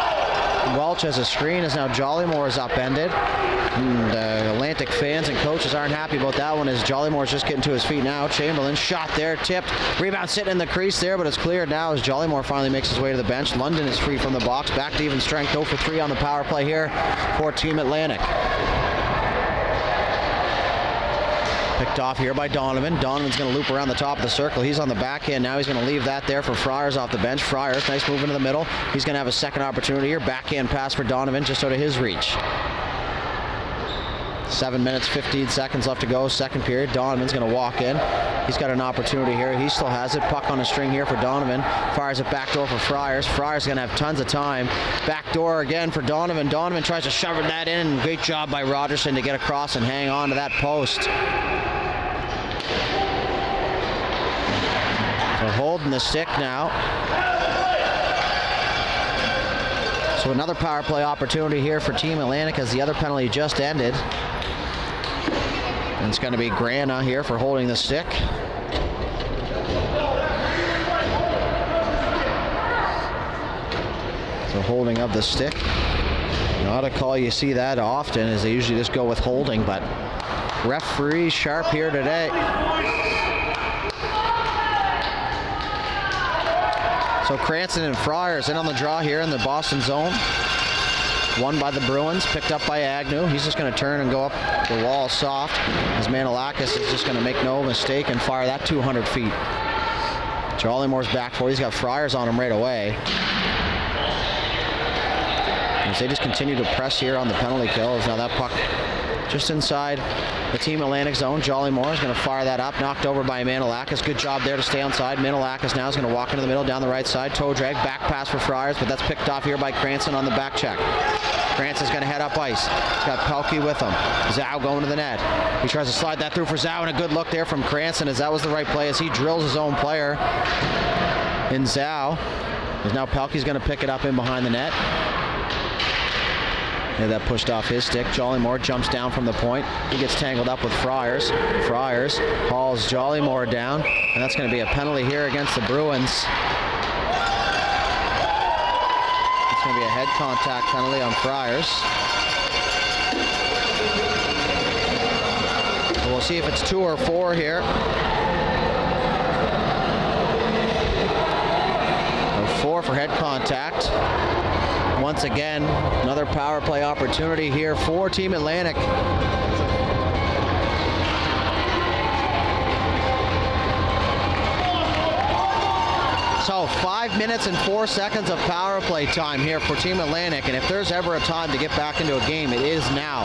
Welch as a screen as now Jollymore is upended. And Atlantic fans and coaches aren't happy about that one as Jollymore's just getting to his feet now. Chamberlain shot there, tipped. Rebound sitting in the crease there, but it's cleared now as Jollymore finally makes his way to the bench. London is free from the box. Back to even strength, 0 for 3 on the power play here for Team Atlantic. Picked off here by Donovan. Donovan's going to loop around the top of the circle. He's on the backhand now. He's going to leave that there for Friars off the bench. Friars, nice move into the middle. He's going to have a second opportunity here. Backhand pass for Donovan just out of his reach. 7 minutes, 15 seconds left to go. Second period. Donovan's going to walk in. He's got an opportunity here. He still has it. Puck on a string here for Donovan. Fires it back door for Friars. Friars going to have tons of time. Back door again for Donovan. Donovan tries to shove that in. Great job by Rogerson to get across and hang on to that post. So holding the stick now. So another power play opportunity here for Team Atlantic as the other penalty just ended. And it's going to be Grana here for holding the stick. So holding of the stick. Not a call you see that often as they usually just go with holding, but referee sharp here today. So Cranston and Friars in on the draw here in the Boston zone. Won by the Bruins, picked up by Agnew. He's just going to turn and go up the wall soft, as Manilakis is just going to make no mistake and fire that 200 feet. Jolly Moore's back for it. He's got Friars on him right away. As they just continue to press here on the penalty kills. Now that puck just inside the Team Atlantic zone. Jolly Moore is going to fire that up. Knocked over by Manilakis. Good job there to stay onside. Manilakis now is going to walk into the middle down the right side. Toe drag. Back pass for Friars, but that's picked off here by Cranston on the back check. Cranston's going to head up ice. He's got Pelkey with him. Zhao going to the net. He tries to slide that through for Zhao, and a good look there from Cranston, as that was the right play as he drills his own player in Zhao. As now Pelkey's going to pick it up in behind the net. Yeah, that pushed off his stick. Jolly Moore jumps down from the point. He gets tangled up with Friars. Friars hauls Jolly Moore down, and that's going to be a penalty here against the Bruins. It's going to be a head contact penalty on Friars. So we'll see if it's 2 or 4 here. 4 for head contact. Once again, another power play opportunity here for Team Atlantic. So 5 minutes and 4 seconds of power play time here for Team Atlantic, and if there's ever a time to get back into a game, it is now.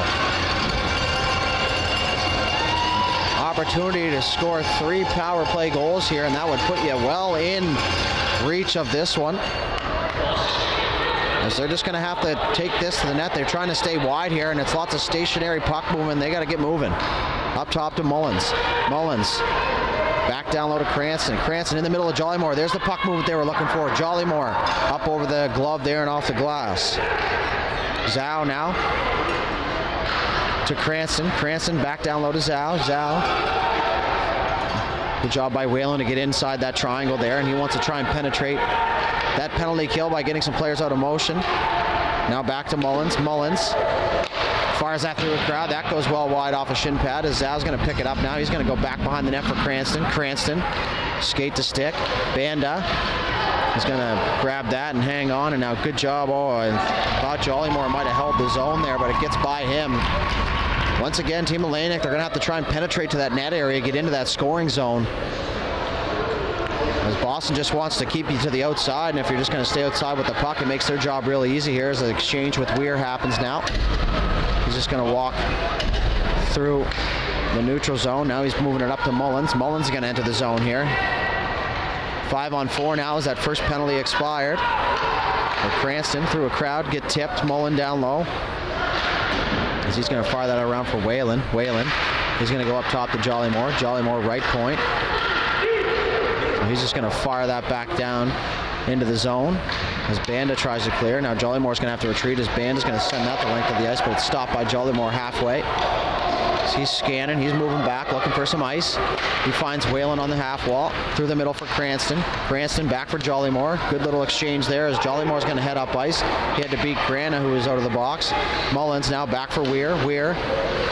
Opportunity to score 3 power play goals here, and that would put you well in reach of this one. As they're just going to have to take this to the net. They're trying to stay wide here, and it's lots of stationary puck movement. They got to get moving. Up top to Mullins. Mullins back down low to Cranston. Cranston in the middle of Jolly Moore. There's the puck movement they were looking for. Jolly Moore up over the glove there and off the glass. Zhao now to Cranston. Cranston back down low to Zhao. Zhao. Good job by Whalen to get inside that triangle there, and he wants to try and penetrate that penalty kill by getting some players out of motion. Now back to Mullins. Mullins fires that through the crowd. That goes well wide off a shin pad as Zhao's going to pick it up now. He's going to go back behind the net for Cranston. Cranston, skate to stick. Banda is going to grab that and hang on, and now good job. Oh, I thought Jolly Moore might have held the zone there, but it gets by him. Once again, Team Atlantic, they're going to have to try and penetrate to that net area, get into that scoring zone. As Boston just wants to keep you to the outside, and if you're just going to stay outside with the puck, it makes their job really easy here as the exchange with Weir happens now. He's just going to walk through the neutral zone. Now he's moving it up to Mullins. Mullins is going to enter the zone here. 5-on-4 now as that first penalty expired. So Cranston through a crowd, get tipped. Mullen down low. As he's going to fire that around for Whalen. Whalen, he's going to go up top to Jolly Moore. Jolly Moore right point. He's just going to fire that back down into the zone as Banda tries to clear. Now Jolly Moore's going to have to retreat as Banda's going to send that the length of the ice, but it's stopped by Jolly Moore halfway. So he's scanning, he's moving back, looking for some ice. He finds Whalen on the half wall, through the middle for Cranston. Cranston back for Jolly Moore. Good little exchange there as Jolly Moore's going to head up ice. He had to beat Grana, who was out of the box. Mullins now back for Weir. Weir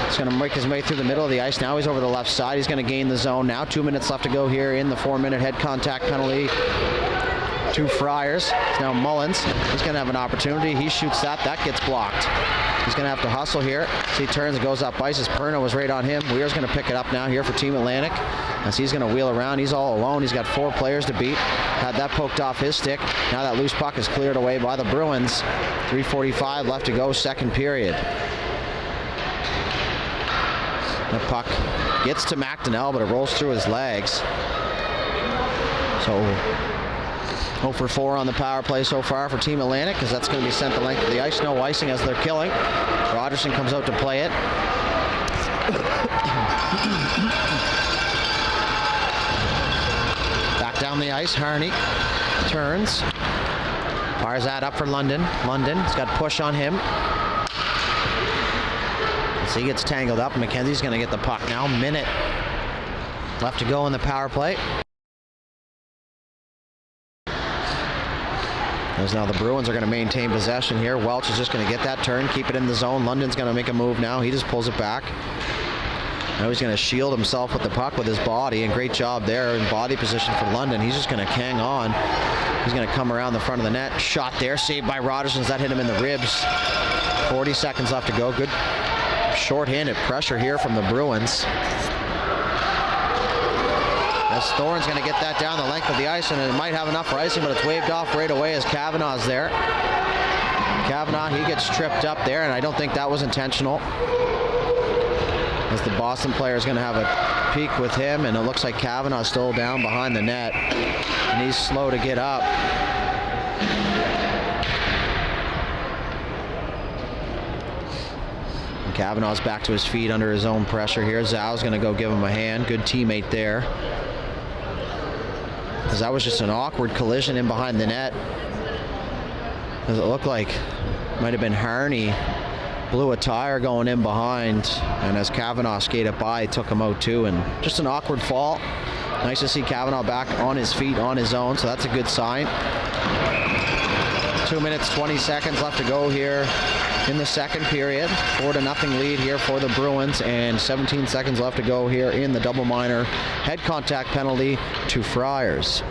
is going to make his way through the middle of the ice. Now he's over the left side. He's going to gain the zone now. 2 minutes left to go here in the 4-minute head contact penalty to Friars. Now Mullins, he's going to have an opportunity. He shoots that. That gets blocked. He's going to have to hustle here. So he turns and goes up ice as Perna was right on him. Weir's going to pick it up now here for Team Atlantic. As he's going to wheel around. He's all alone. He's got 4 players to beat. Had that poked off his stick. Now that loose puck is cleared away by the Bruins. 3:45 left to go, second period. The puck gets to McDonnell, but it rolls through his legs. So 0 for 4 on the power play so far for Team Atlantic, as that's going to be sent the length of the ice. No icing as they're killing. Rogerson comes out to play it. Back down the ice, Harney turns. Fires that up for London. London's got push on him. So he gets tangled up. McKenzie's going to get the puck now. Minute left to go in the power play. As now the Bruins are going to maintain possession here. Welch is just going to get that turn, keep it in the zone. London's going to make a move now. He just pulls it back. Now he's going to shield himself with the puck with his body, and great job there in body position for London. He's just going to hang on. He's going to come around the front of the net. Shot there, saved by Rogerson. That hit him in the ribs. 40 seconds left to go. Good short-handed pressure here from the Bruins. As Thorne's going to get that down the length of the ice, and it might have enough for icing, but it's waved off right away as Kavanaugh's there. Kavanaugh, he gets tripped up there, and I don't think that was intentional. As the Boston player is going to have a peek with him, and it looks like Kavanaugh's still down behind the net, and he's slow to get up. And Kavanaugh's back to his feet under his own pressure here. Zau's going to go give him a hand. Good teammate there. Because that was just an awkward collision in behind the net. Because it looked like might have been Harney blew a tire going in behind, and as Kavanaugh skated by, took him out too, and just an awkward fall. Nice to see Kavanaugh back on his feet on his own, so that's a good sign. 2 minutes 20 seconds left to go here in the second period. 4-0 lead here for the Bruins, and 17 seconds left to go here in the double minor head contact penalty to Friars.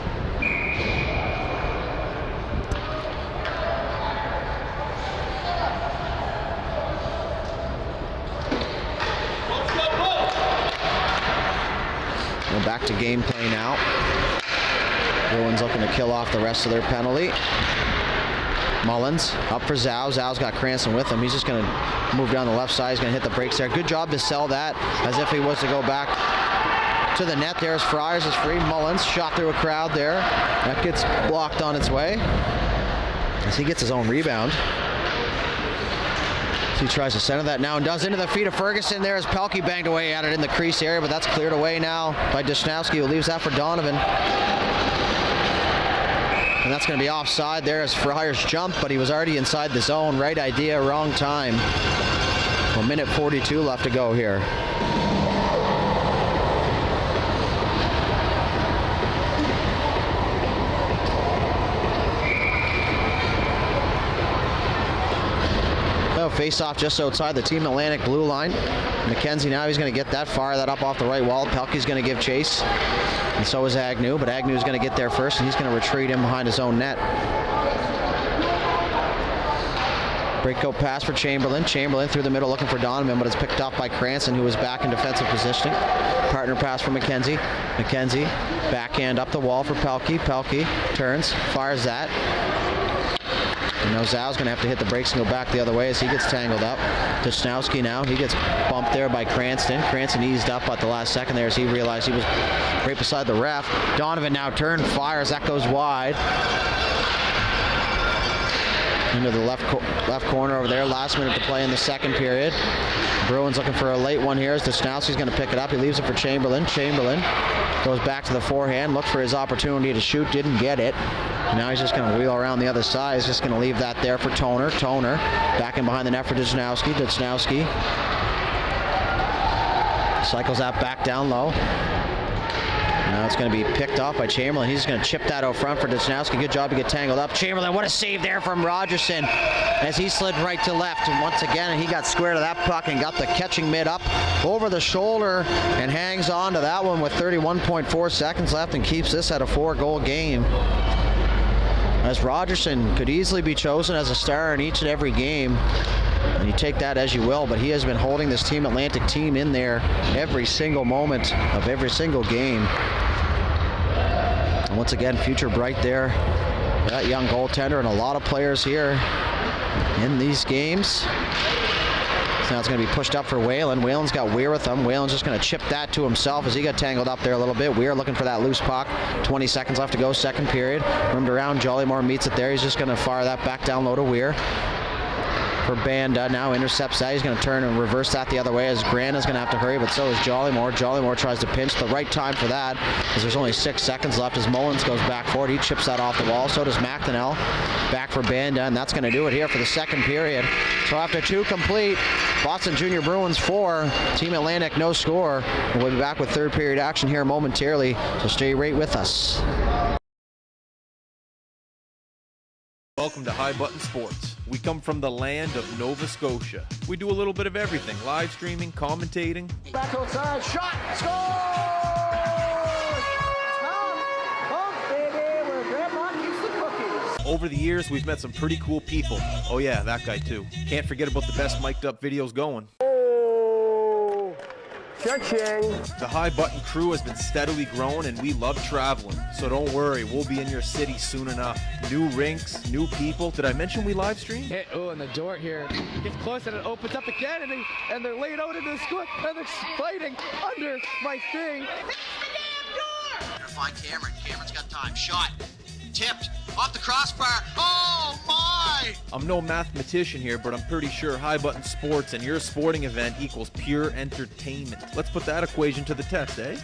Back to gameplay now. Bruins looking to kill off the rest of their penalty. Mullins up for Zau. Zau's got Cranston with him. He's just going to move down the left side. He's going to hit the brakes there. Good job to sell that as if he was to go back to the net. There's Friars is free. Mullins shot through a crowd there. That gets blocked on its way as he gets his own rebound. He tries to center that now and does into the feet of Ferguson there as Pelkey banged away at it in the crease area, but that's cleared away now by Deshnowski, who leaves that for Donovan. And that's going to be offside there as Friars jumped, but he was already inside the zone. Right idea, wrong time. 1 minute 42 left to go here. Face off just outside the Team Atlantic blue line. McKenzie now, he's going to get that, fire that up off the right wall. Pelkey's going to give chase, and so is Agnew, but Agnew's going to get there first, and he's going to retreat him behind his own net. Breakout pass for Chamberlain. Chamberlain through the middle looking for Donovan, but it's picked off by Cranston, who was back in defensive positioning. Partner pass for McKenzie. McKenzie backhand up the wall for Pelkey. Pelkey turns, fires that. And now Zau's going to have to hit the brakes and go back the other way as he gets tangled up. Deshnowski now, he gets bumped there by Cranston. Cranston eased up at the last second there as he realized he was right beside the ref. Donovan now turns, fires, that goes wide. Into the left corner over there. Last minute to play in the second period. Bruins looking for a late one here as Deshnowski's going to pick it up. He leaves it for Chamberlain. Chamberlain goes back to the forehand, looks for his opportunity to shoot, didn't get it. Now he's just going to wheel around the other side. He's just going to leave that there for Toner. Toner back in behind the net for Deshnowski. Deshnowski cycles that back down low. Now it's going to be picked off by Chamberlain. He's going to chip that out front for Deshnowski. Good job to get tangled up. Chamberlain, what a save there from Rogerson as he slid right to left. And once again, he got square to that puck and got the catching mitt up over the shoulder and hangs on to that one with 31.4 seconds left and keeps this at a 4-goal game. As Rogerson could easily be chosen as a star in each and every game. And you take that as you will, but he has been holding this Team Atlantic team in there every single moment of every single game. And once again, future bright there. That young goaltender and a lot of players here in these games. So now it's going to be pushed up for Whalen. Whalen's got Weir with him. Whalen's just going to chip that to himself as he got tangled up there a little bit. Weir looking for that loose puck. 20 seconds left to go, second period. Rimmed around, Jollymore meets it there. He's just going to fire that back down low to Weir. For Banda now intercepts that. He's going to turn and reverse that the other way as Grant is going to have to hurry, but so is Jollymore. Jollymore tries to pinch, the right time for that because there's only 6 seconds left as Mullins goes back forward. He chips that off the wall. So does McDonnell. Back for Banda, and that's going to do it here for the second period. So after 2 complete, Boston Junior Bruins 4, Team Atlantic no score. We'll be back with third period action here momentarily, so stay right with us. Welcome to High Button Sports. We come from the land of Nova Scotia. We do a little bit of everything: live streaming, commentating. Back outside, shot, score! Tom, baby, where Grandma keeps the cookies. Over the years, we've met some pretty cool people. Oh yeah, that guy too. Can't forget about the best mic'd up videos going. Oh, cha-ching. The High Button crew has been steadily growing, and we love traveling. So don't worry, we'll be in your city soon enough. New rinks, new people. Did I mention we live stream? And the door here gets close and it opens up again, and they're laid out into the squad, and they're fighting under my thing. Gonna find Cameron. Cameron's got time. Shot. Tipped. Off the crossbar. Oh my! I'm no mathematician here, but I'm pretty sure High Button Sports and your sporting event equals pure entertainment. Let's put that equation to the test, eh?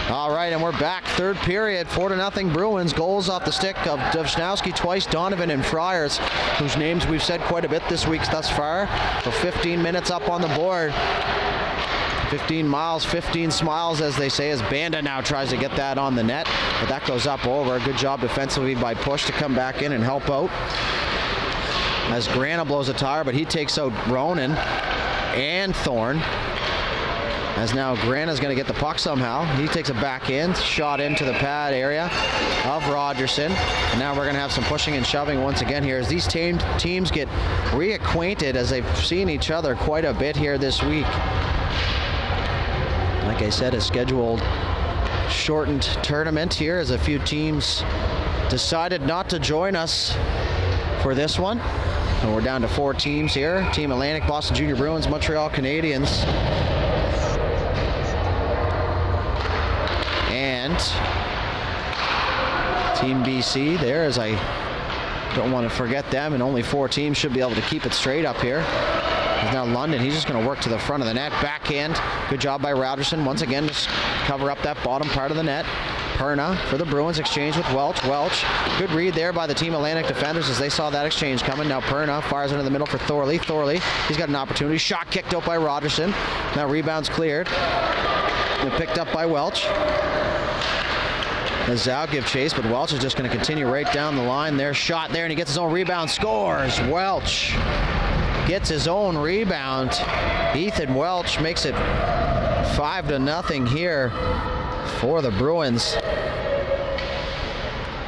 All right, and we're back. Third period, 4-0 Bruins. Goals off the stick of Dovshnowski twice, Donovan and Friars, whose names we've said quite a bit this week thus far. So 15 minutes up on the board. 15 miles, 15 smiles, as they say, as Banda now tries to get that on the net. But that goes up over. Good job defensively by Push to come back in and help out. As Grana blows a tire, but he takes out Ronan and Thorne. As now Grana's going to get the puck somehow. He takes a backhand shot into the pad area of Rogerson. And now we're going to have some pushing and shoving once again here as these teams get reacquainted, as they've seen each other quite a bit here this week. Like I said, a scheduled shortened tournament here as a few teams decided not to join us for this one. And we're down to 4 teams here. Team Atlantic, Boston Junior Bruins, Montreal Canadiens. And Team BC there, as I don't want to forget them, and only 4 teams should be able to keep it straight up here. There's now London. He's just going to work to the front of the net. Backhand. Good job by Rogerson. Once again, just cover up that bottom part of the net. Perna for the Bruins, exchange with Welch. Good read there by the Team Atlantic defenders as they saw that exchange coming. Now Perna fires into the middle for Thorley. He's got an opportunity. Shot kicked out by Rogerson. Now rebound's cleared. And picked up by Welch. As Zhao give chase, but Welch is just going to continue right down the line there. Shot there, and he gets his own rebound. Scores. Welch gets his own rebound. Ethan Welch makes it 5-0 here for the Bruins.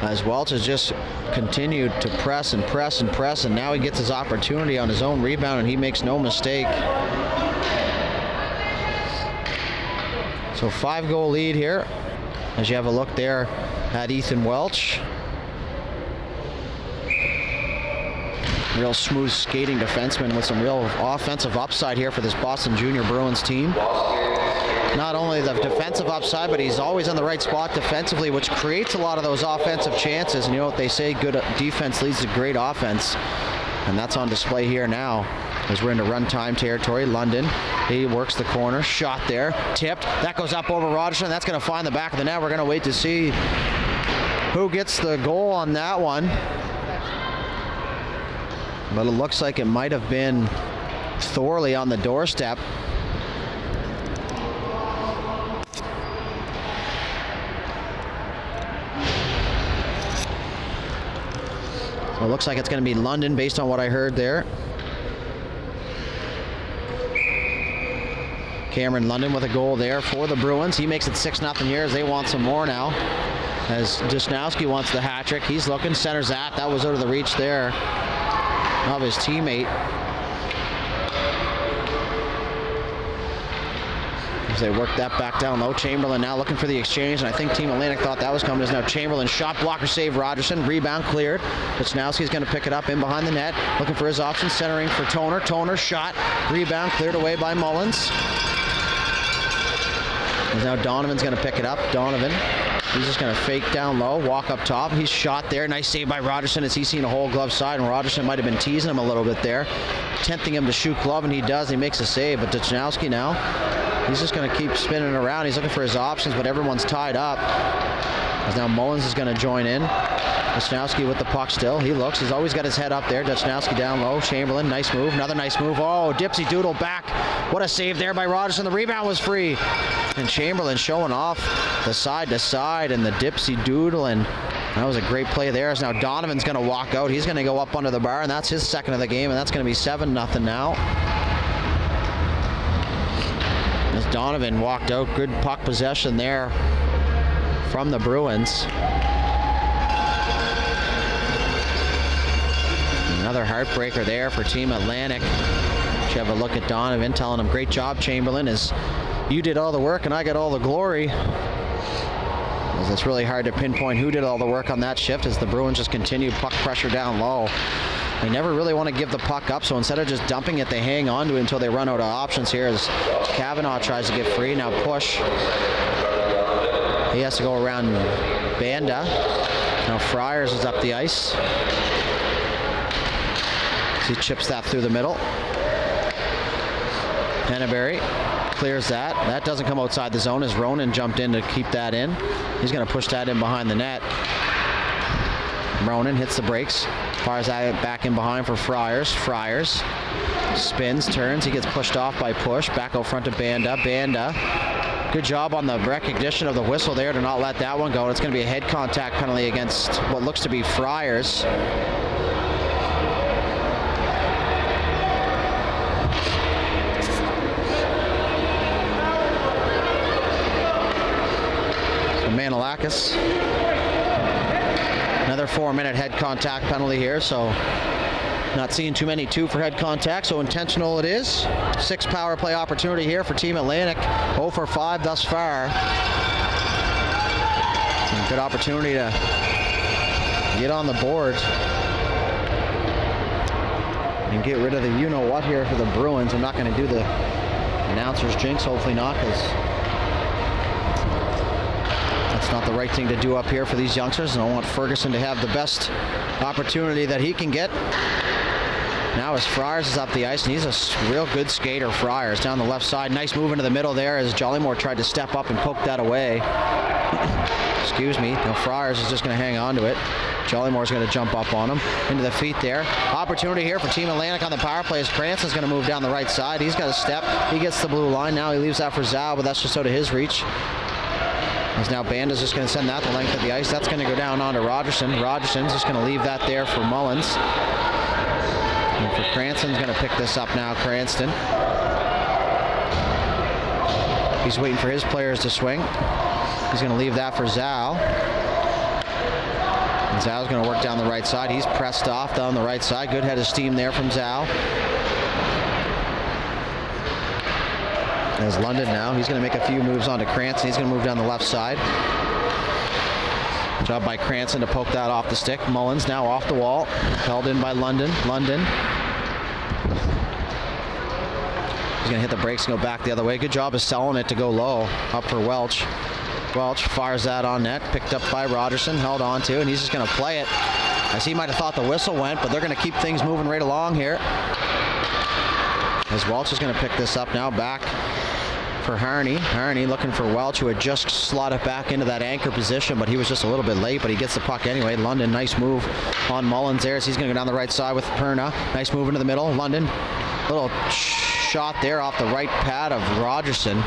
As Welch has just continued to press, and now he gets his opportunity on his own rebound, and he makes no mistake. So 5-goal lead here. As you have a look there at Ethan Welch. Real smooth skating defenseman with some real offensive upside here for this Boston Junior Bruins team. Not only the defensive upside, but he's always on the right spot defensively, which creates a lot of those offensive chances. And you know what they say, good defense leads to great offense. And that's on display here now as we're into run-time territory. London, he works the corner. Shot there. Tipped. That goes up over Rogerson. That's going to find the back of the net. We're going to wait to see who gets the goal on that one. But it looks like it might have been Thorley on the doorstep. So it looks like it's going to be London based on what I heard there. Cameron London with a goal there for the Bruins. He makes it 6-0 here as they want some more now. As Dusnowski wants the hat trick. He's looking, centers that. That was out of the reach there of his teammate. As they work that back down low. Chamberlain now looking for the exchange, and I think Team Atlantic thought that was coming. As now Chamberlain shot blocker save Rogerson. Rebound cleared. Dusnowski's going to pick it up in behind the net. Looking for his option, centering for Toner. Toner shot. Rebound cleared away by Mullins. And now Donovan's going to pick it up. Donovan, he's just going to fake down low, walk up top. He's shot there. Nice save by Rogerson as he's seen a whole glove side, and Rogerson might have been teasing him a little bit there, tempting him to shoot glove, and he does. He makes a save, but Dusnowski now, he's just going to keep spinning around. He's looking for his options, but everyone's tied up. As now Mullins is going to join in. Duchnowski with the puck still. He looks. He's always got his head up there. Duchnowski down low. Chamberlain, nice move. Another nice move. Oh, Dipsy Doodle back. What a save there by Rogerson. The rebound was free. And Chamberlain showing off the side to side and the Dipsy Doodle. And that was a great play there. As now Donovan's going to walk out. He's going to go up under the bar, and that's his second of the game, and that's going to be 7-0 now. As Donovan walked out, good puck possession there from the Bruins. Another heartbreaker there for Team Atlantic. Should have a look at Donovan, telling him, great job, Chamberlain, as you did all the work and I got all the glory. As it's really hard to pinpoint who did all the work on that shift, as the Bruins just continue puck pressure down low. They never really want to give the puck up, so instead of just dumping it, they hang on to it until they run out of options here, as Kavanaugh tries to get free. Now push. He has to go around Banda. Now Friars is up the ice. He chips that through the middle. Penneberry clears that. That doesn't come outside the zone as Ronan jumped in to keep that in. He's going to push that in behind the net. Ronan hits the brakes. Fires that back in behind for Friars. Friars spins, turns. He gets pushed off by Push. Back out front to Banda. Banda. Good job on the recognition of the whistle there to not let that one go. It's going to be a head contact penalty against what looks to be Friars. Manilakis. Another 4-minute head contact penalty here, so not seeing too many 2 for head contact, so intentional it is. 6 power play opportunity here for Team Atlantic. 0 for 5 thus far. And good opportunity to get on the board and get rid of the you-know-what here for the Bruins. I'm not going to do the announcer's jinx, hopefully not, because it's not the right thing to do up here for these youngsters, and I want Ferguson to have the best opportunity that he can get. Now as Friars is up the ice, and he's a real good skater, Friars, down the left side. Nice move into the middle there as Jollymore tried to step up and poke that away. Excuse me. Now Friars is just going to hang on to it. Jollymore's going to jump up on him. Into the feet there. Opportunity here for Team Atlantic on the power play as Cranston's going to move down the right side. He's got a step. He gets the blue line. Now he leaves that for Zhao, but that's just out of his reach. As now Banda's just going to send that the length of the ice. That's going to go down onto Rogerson. Rogerson's just going to leave that there for Mullins. And for Cranston's going to pick this up now, Cranston. He's waiting for his players to swing. He's going to leave that for Zhao. And Zhao's going to work down the right side. He's pressed off down the right side. Good head of steam there from Zhao. There's London now. He's going to make a few moves onto Cranston. He's going to move down the left side. Job by Cranston to poke that off the stick. Mullins now off the wall. Held in by London. London. He's going to hit the brakes and go back the other way. Good job of selling it to go low. Up for Welch. Welch fires that on net. Picked up by Rogerson. Held on to, and he's just going to play it. As he might have thought the whistle went, but they're going to keep things moving right along here. As Welch is going to pick this up now, back for Harney. Harney looking for Welch, who had just slotted back into that anchor position, but he was just a little bit late, but he gets the puck anyway. London, nice move on Mullins there as he's going to go down the right side with Perna. Nice move into the middle. London, little shot there off the right pad of Rogerson.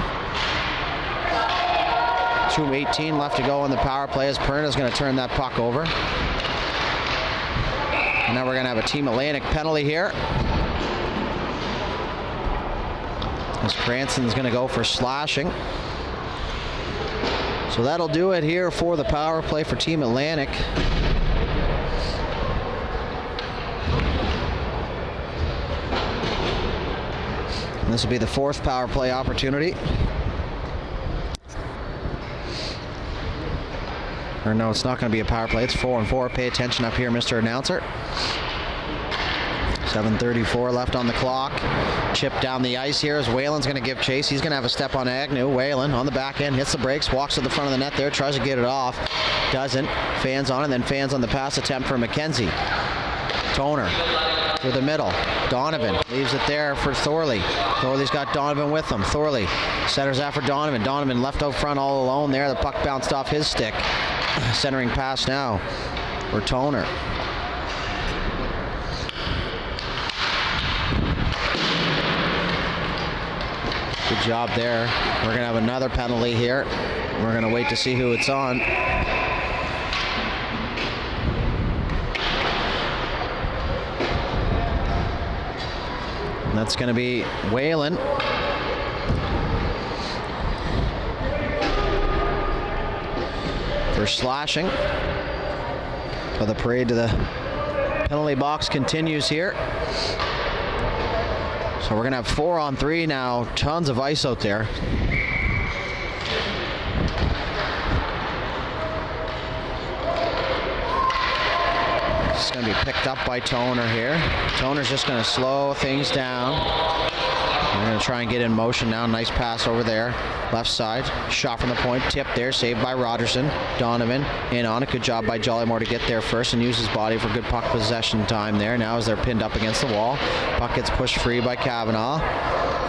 2:18 left to go on the power play as Perna's going to turn that puck over. And now we're going to have a Team Atlantic penalty here. As Cranston's going to go for slashing. So that'll do it here for the power play for Team Atlantic. And this will be the 4th power play opportunity. Or no, it's not going to be a power play. It's 4-on-4. Pay attention up here, Mr. Announcer. 7:34 left on the clock. Chip down the ice here as Whalen's going to give chase. He's going to have a step on Agnew. Whalen on the back end, hits the brakes, walks to the front of the net there, tries to get it off. Doesn't. Fans on it, then fans on the pass attempt for McKenzie. Toner through the middle. Donovan leaves it there for Thorley. Thorley's got Donovan with him. Thorley centers that for Donovan. Donovan left out front all alone there. The puck bounced off his stick. Centering pass now for Toner. Good job there. We're going to have another penalty here. We're going to wait to see who it's on. And that's going to be Whalen. For slashing. But the parade to the penalty box continues here. So we're going to have 4-on-3 now. Tons of ice out there. It's going to be picked up by Toner here. Toner's just going to slow things down. We're going to try and get in motion now. Nice pass over there. Left side. Shot from the point. Tip there. Saved by Rogerson. Donovan in on it. Good job by Jollymore to get there first and use his body for good puck possession time there. Now as they're pinned up against the wall. Puck gets pushed free by Kavanaugh.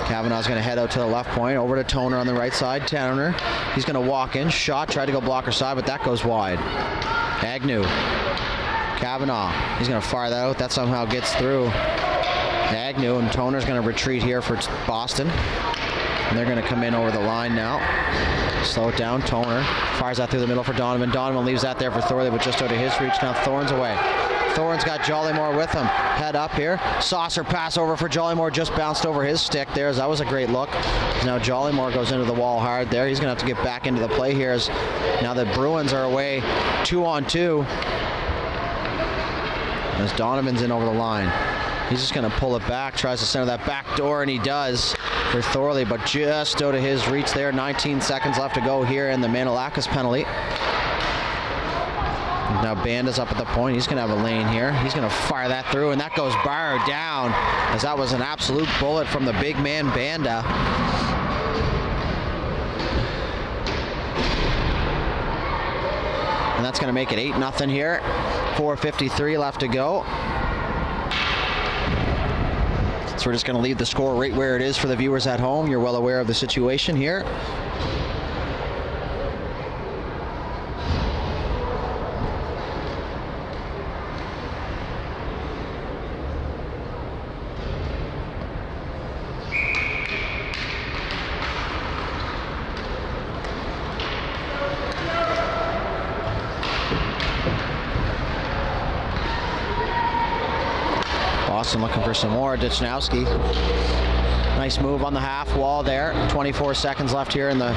Kavanaugh's going to head out to the left point. Over to Toner on the right side. Toner. He's going to walk in. Shot. Tried to go blocker side, but that goes wide. Agnew. Kavanaugh. He's going to fire that out. That somehow gets through. Agnew, and Toner's going to retreat here for Boston. And they're going to come in over the line now. Slow it down. Toner fires that through the middle for Donovan. Donovan leaves that there for Thorley, but just out of his reach. Now Thorne's away. Thorne's got Jollymore with him. Head up here. Saucer pass over for Jollymore. Just bounced over his stick there. That was a great look. Now Jollymore goes into the wall hard there. He's going to have to get back into the play here as now the Bruins are away 2-on-2. As Donovan's in over the line. He's just going to pull it back, tries to center that back door, and he does for Thorley, but just out of his reach there. 19 seconds left to go here in the Manilakis penalty. Now Banda's up at the point. He's going to have a lane here. He's going to fire that through, and that goes bar down, as that was an absolute bullet from the big man Banda. And that's going to make it 8-0 here. 4:53 left to go. So we're just going to leave the score right where it is for the viewers at home. You're well aware of the situation here. Boston looking for some more. Ditchnowski. Nice move on the half wall there. 24 seconds left here in the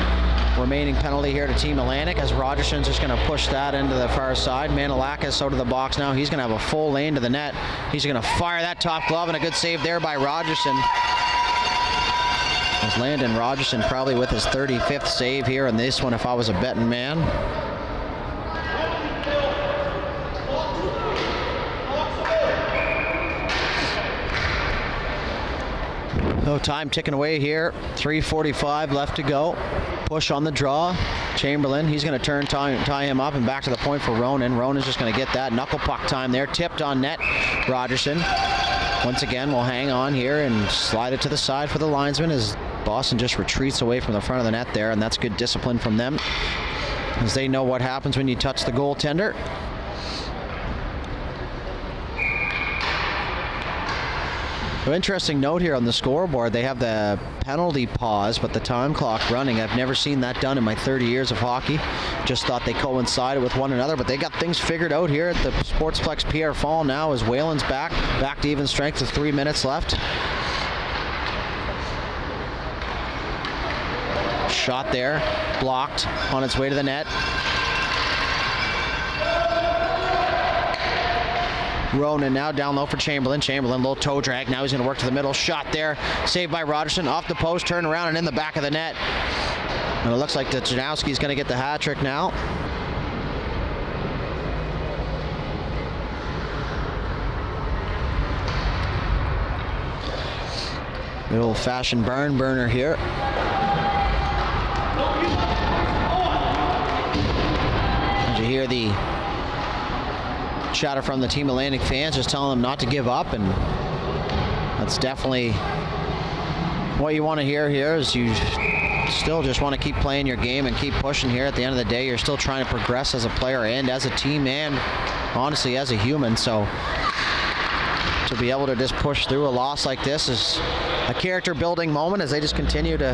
remaining penalty here to Team Atlantic, as Rogerson's just going to push that into the far side. Manilakis out of the box now. He's going to have a full lane to the net. He's going to fire that top glove, and a good save there by Rogerson. As Landon Rogerson probably with his 35th save here in this one if I was a betting man. No time ticking away here. 3:45 left to go. Push on the draw. Chamberlain, he's going to tie him up and back to the point for Ronan. Ronan's just going to get that. Knuckle puck time there. Tipped on net. Rogerson once again will hang on here and slide it to the side for the linesman as Boston just retreats away from the front of the net there, and that's good discipline from them as they know what happens when you touch the goaltender. An interesting note here on the scoreboard, they have the penalty pause but the time clock running. I've never seen that done in my 30 years of hockey. Just thought they coincided with one another, but they got things figured out here at the Sportsplex Pierre Fall now as Whalen's back to even strength with 3 minutes left. Shot there, blocked on its way to the net. Ronan now down low for Chamberlain. Chamberlain, little toe drag. Now he's going to work to the middle. Shot there. Saved by Rogerson. Off the post, turn around, and in the back of the net. And it looks like Janowski's going to get the hat trick now. The old-fashioned barn burner here. Did you hear the chatter from the Team Atlantic fans just telling them not to give up, and that's definitely what you want to hear here as you still just want to keep playing your game and keep pushing here. At the end of the day, you're still trying to progress as a player and as a team and honestly as a human. So to be able to just push through a loss like this is a character building moment as they just continue to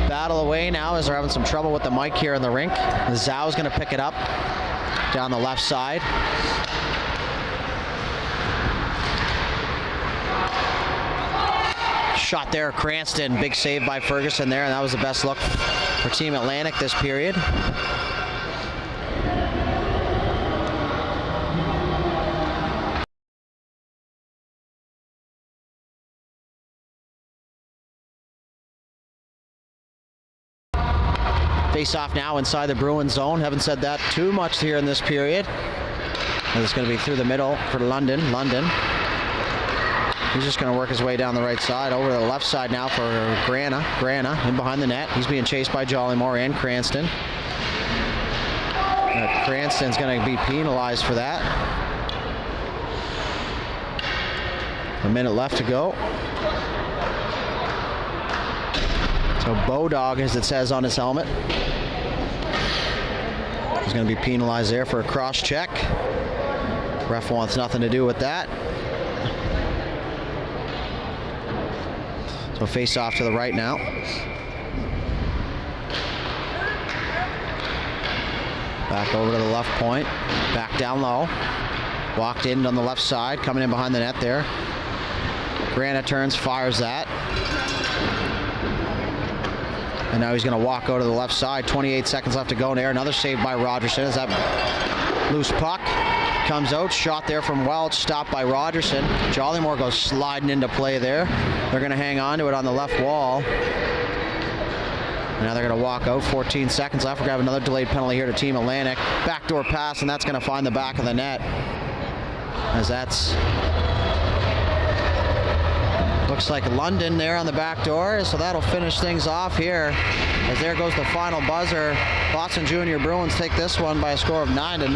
battle away now as they're having some trouble with the mic here in the rink. Zhou's going to pick it up down the left side. Shot there, Cranston. Big save by Ferguson there, and that was the best look for Team Atlantic this period. Face off now inside the Bruins zone. Haven't said that too much here in this period. And it's going to be through the middle for London. He's just going to work his way down the right side. Over to the left side now for Grana. Grana in behind the net. He's being chased by Jollymore and Cranston. Cranston's going to be penalized for that. A minute left to go. So Bodog, as it says on his helmet, is going to be penalized there for a cross check. Ref wants nothing to do with that. So face off to the right now. Back over to the left point. Back down low. Walked in on the left side. Coming in behind the net there. Grana turns, fires that. And now he's going to walk out to the left side. 28 seconds left to go there. Another save by Rogerson as that loose puck comes out. Shot there from Welch. Stopped by Rogerson. Jollymore goes sliding into play there. They're going to hang on to it on the left wall. Now they're going to walk out. 14 seconds left. We're going to have another delayed penalty here to Team Atlantic. Backdoor pass, and that's going to find the back of the net. As that's... looks like London there on the back door, so that'll finish things off here. As there goes the final buzzer. Boston Junior Bruins take this one by a score of 9-0.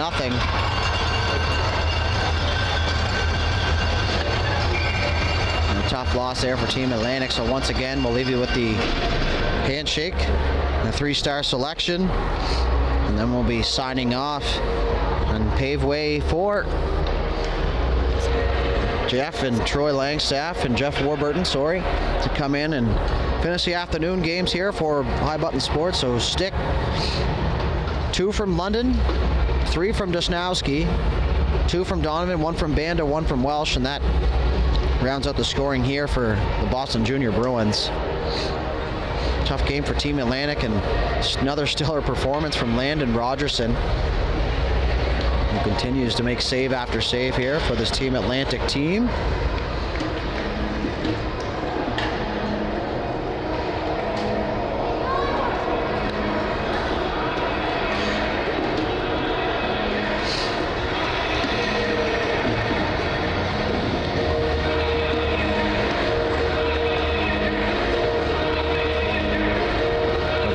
And a tough loss there for Team Atlantic, so once again we'll leave you with the handshake, the 3-star selection, and then we'll be signing off and pave way for Jeff and Troy Langstaff and Jeff Warburton, to come in and finish the afternoon games here for High Button Sports. So stick 2 from London, 3 from Dusnowski, 2 from Donovan, 1 from Banda, 1 from Welsh, and that rounds out the scoring here for the Boston Junior Bruins. Tough game for Team Atlantic, and another stellar performance from Landon Rogerson, who continues to make save after save here for this Team Atlantic team.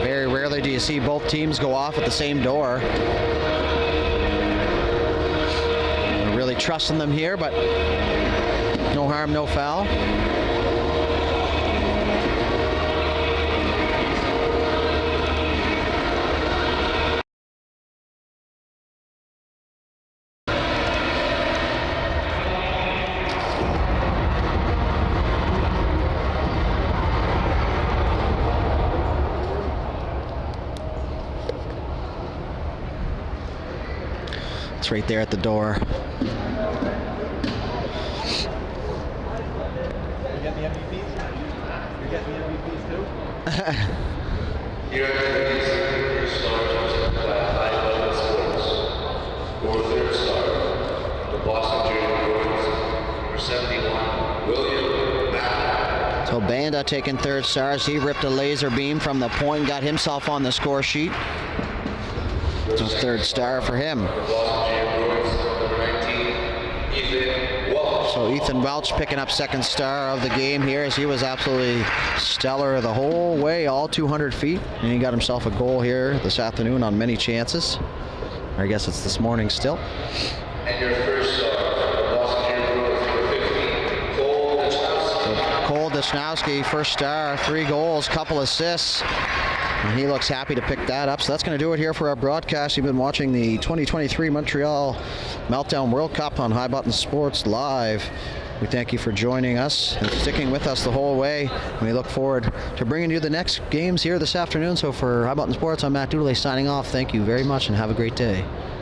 Very rarely do you see both teams go off at the same door. Really trusting them here, but no harm, no foul. It's right there at the door. Here are today's first stars of High Button Sports. For third star, the Boston Junior Bruins, number 71, William Matt. So Banda taking third stars. He ripped a laser beam from the point, got himself on the score sheet. So third star for him. The Boston Junior Bruins, number 19, Ethan Welch. So Ethan Welch picking up second star of the game here, as he was absolutely stellar the whole way, all 200 feet. And he got himself a goal here this afternoon on many chances. Or I guess it's this morning still. And your first star, the Boston Junior Bruins, number 15, Cole Dusnowski. Cole Dusnowski, first star, 3 goals, couple assists. And he looks happy to pick that up. So that's going to do it here for our broadcast. You've been watching the 2023 Montreal Meltdown World Cup on High Button Sports Live. We thank you for joining us and sticking with us the whole way. And we look forward to bringing you the next games here this afternoon. So for High Button Sports, I'm Matt Dooley signing off. Thank you very much and have a great day.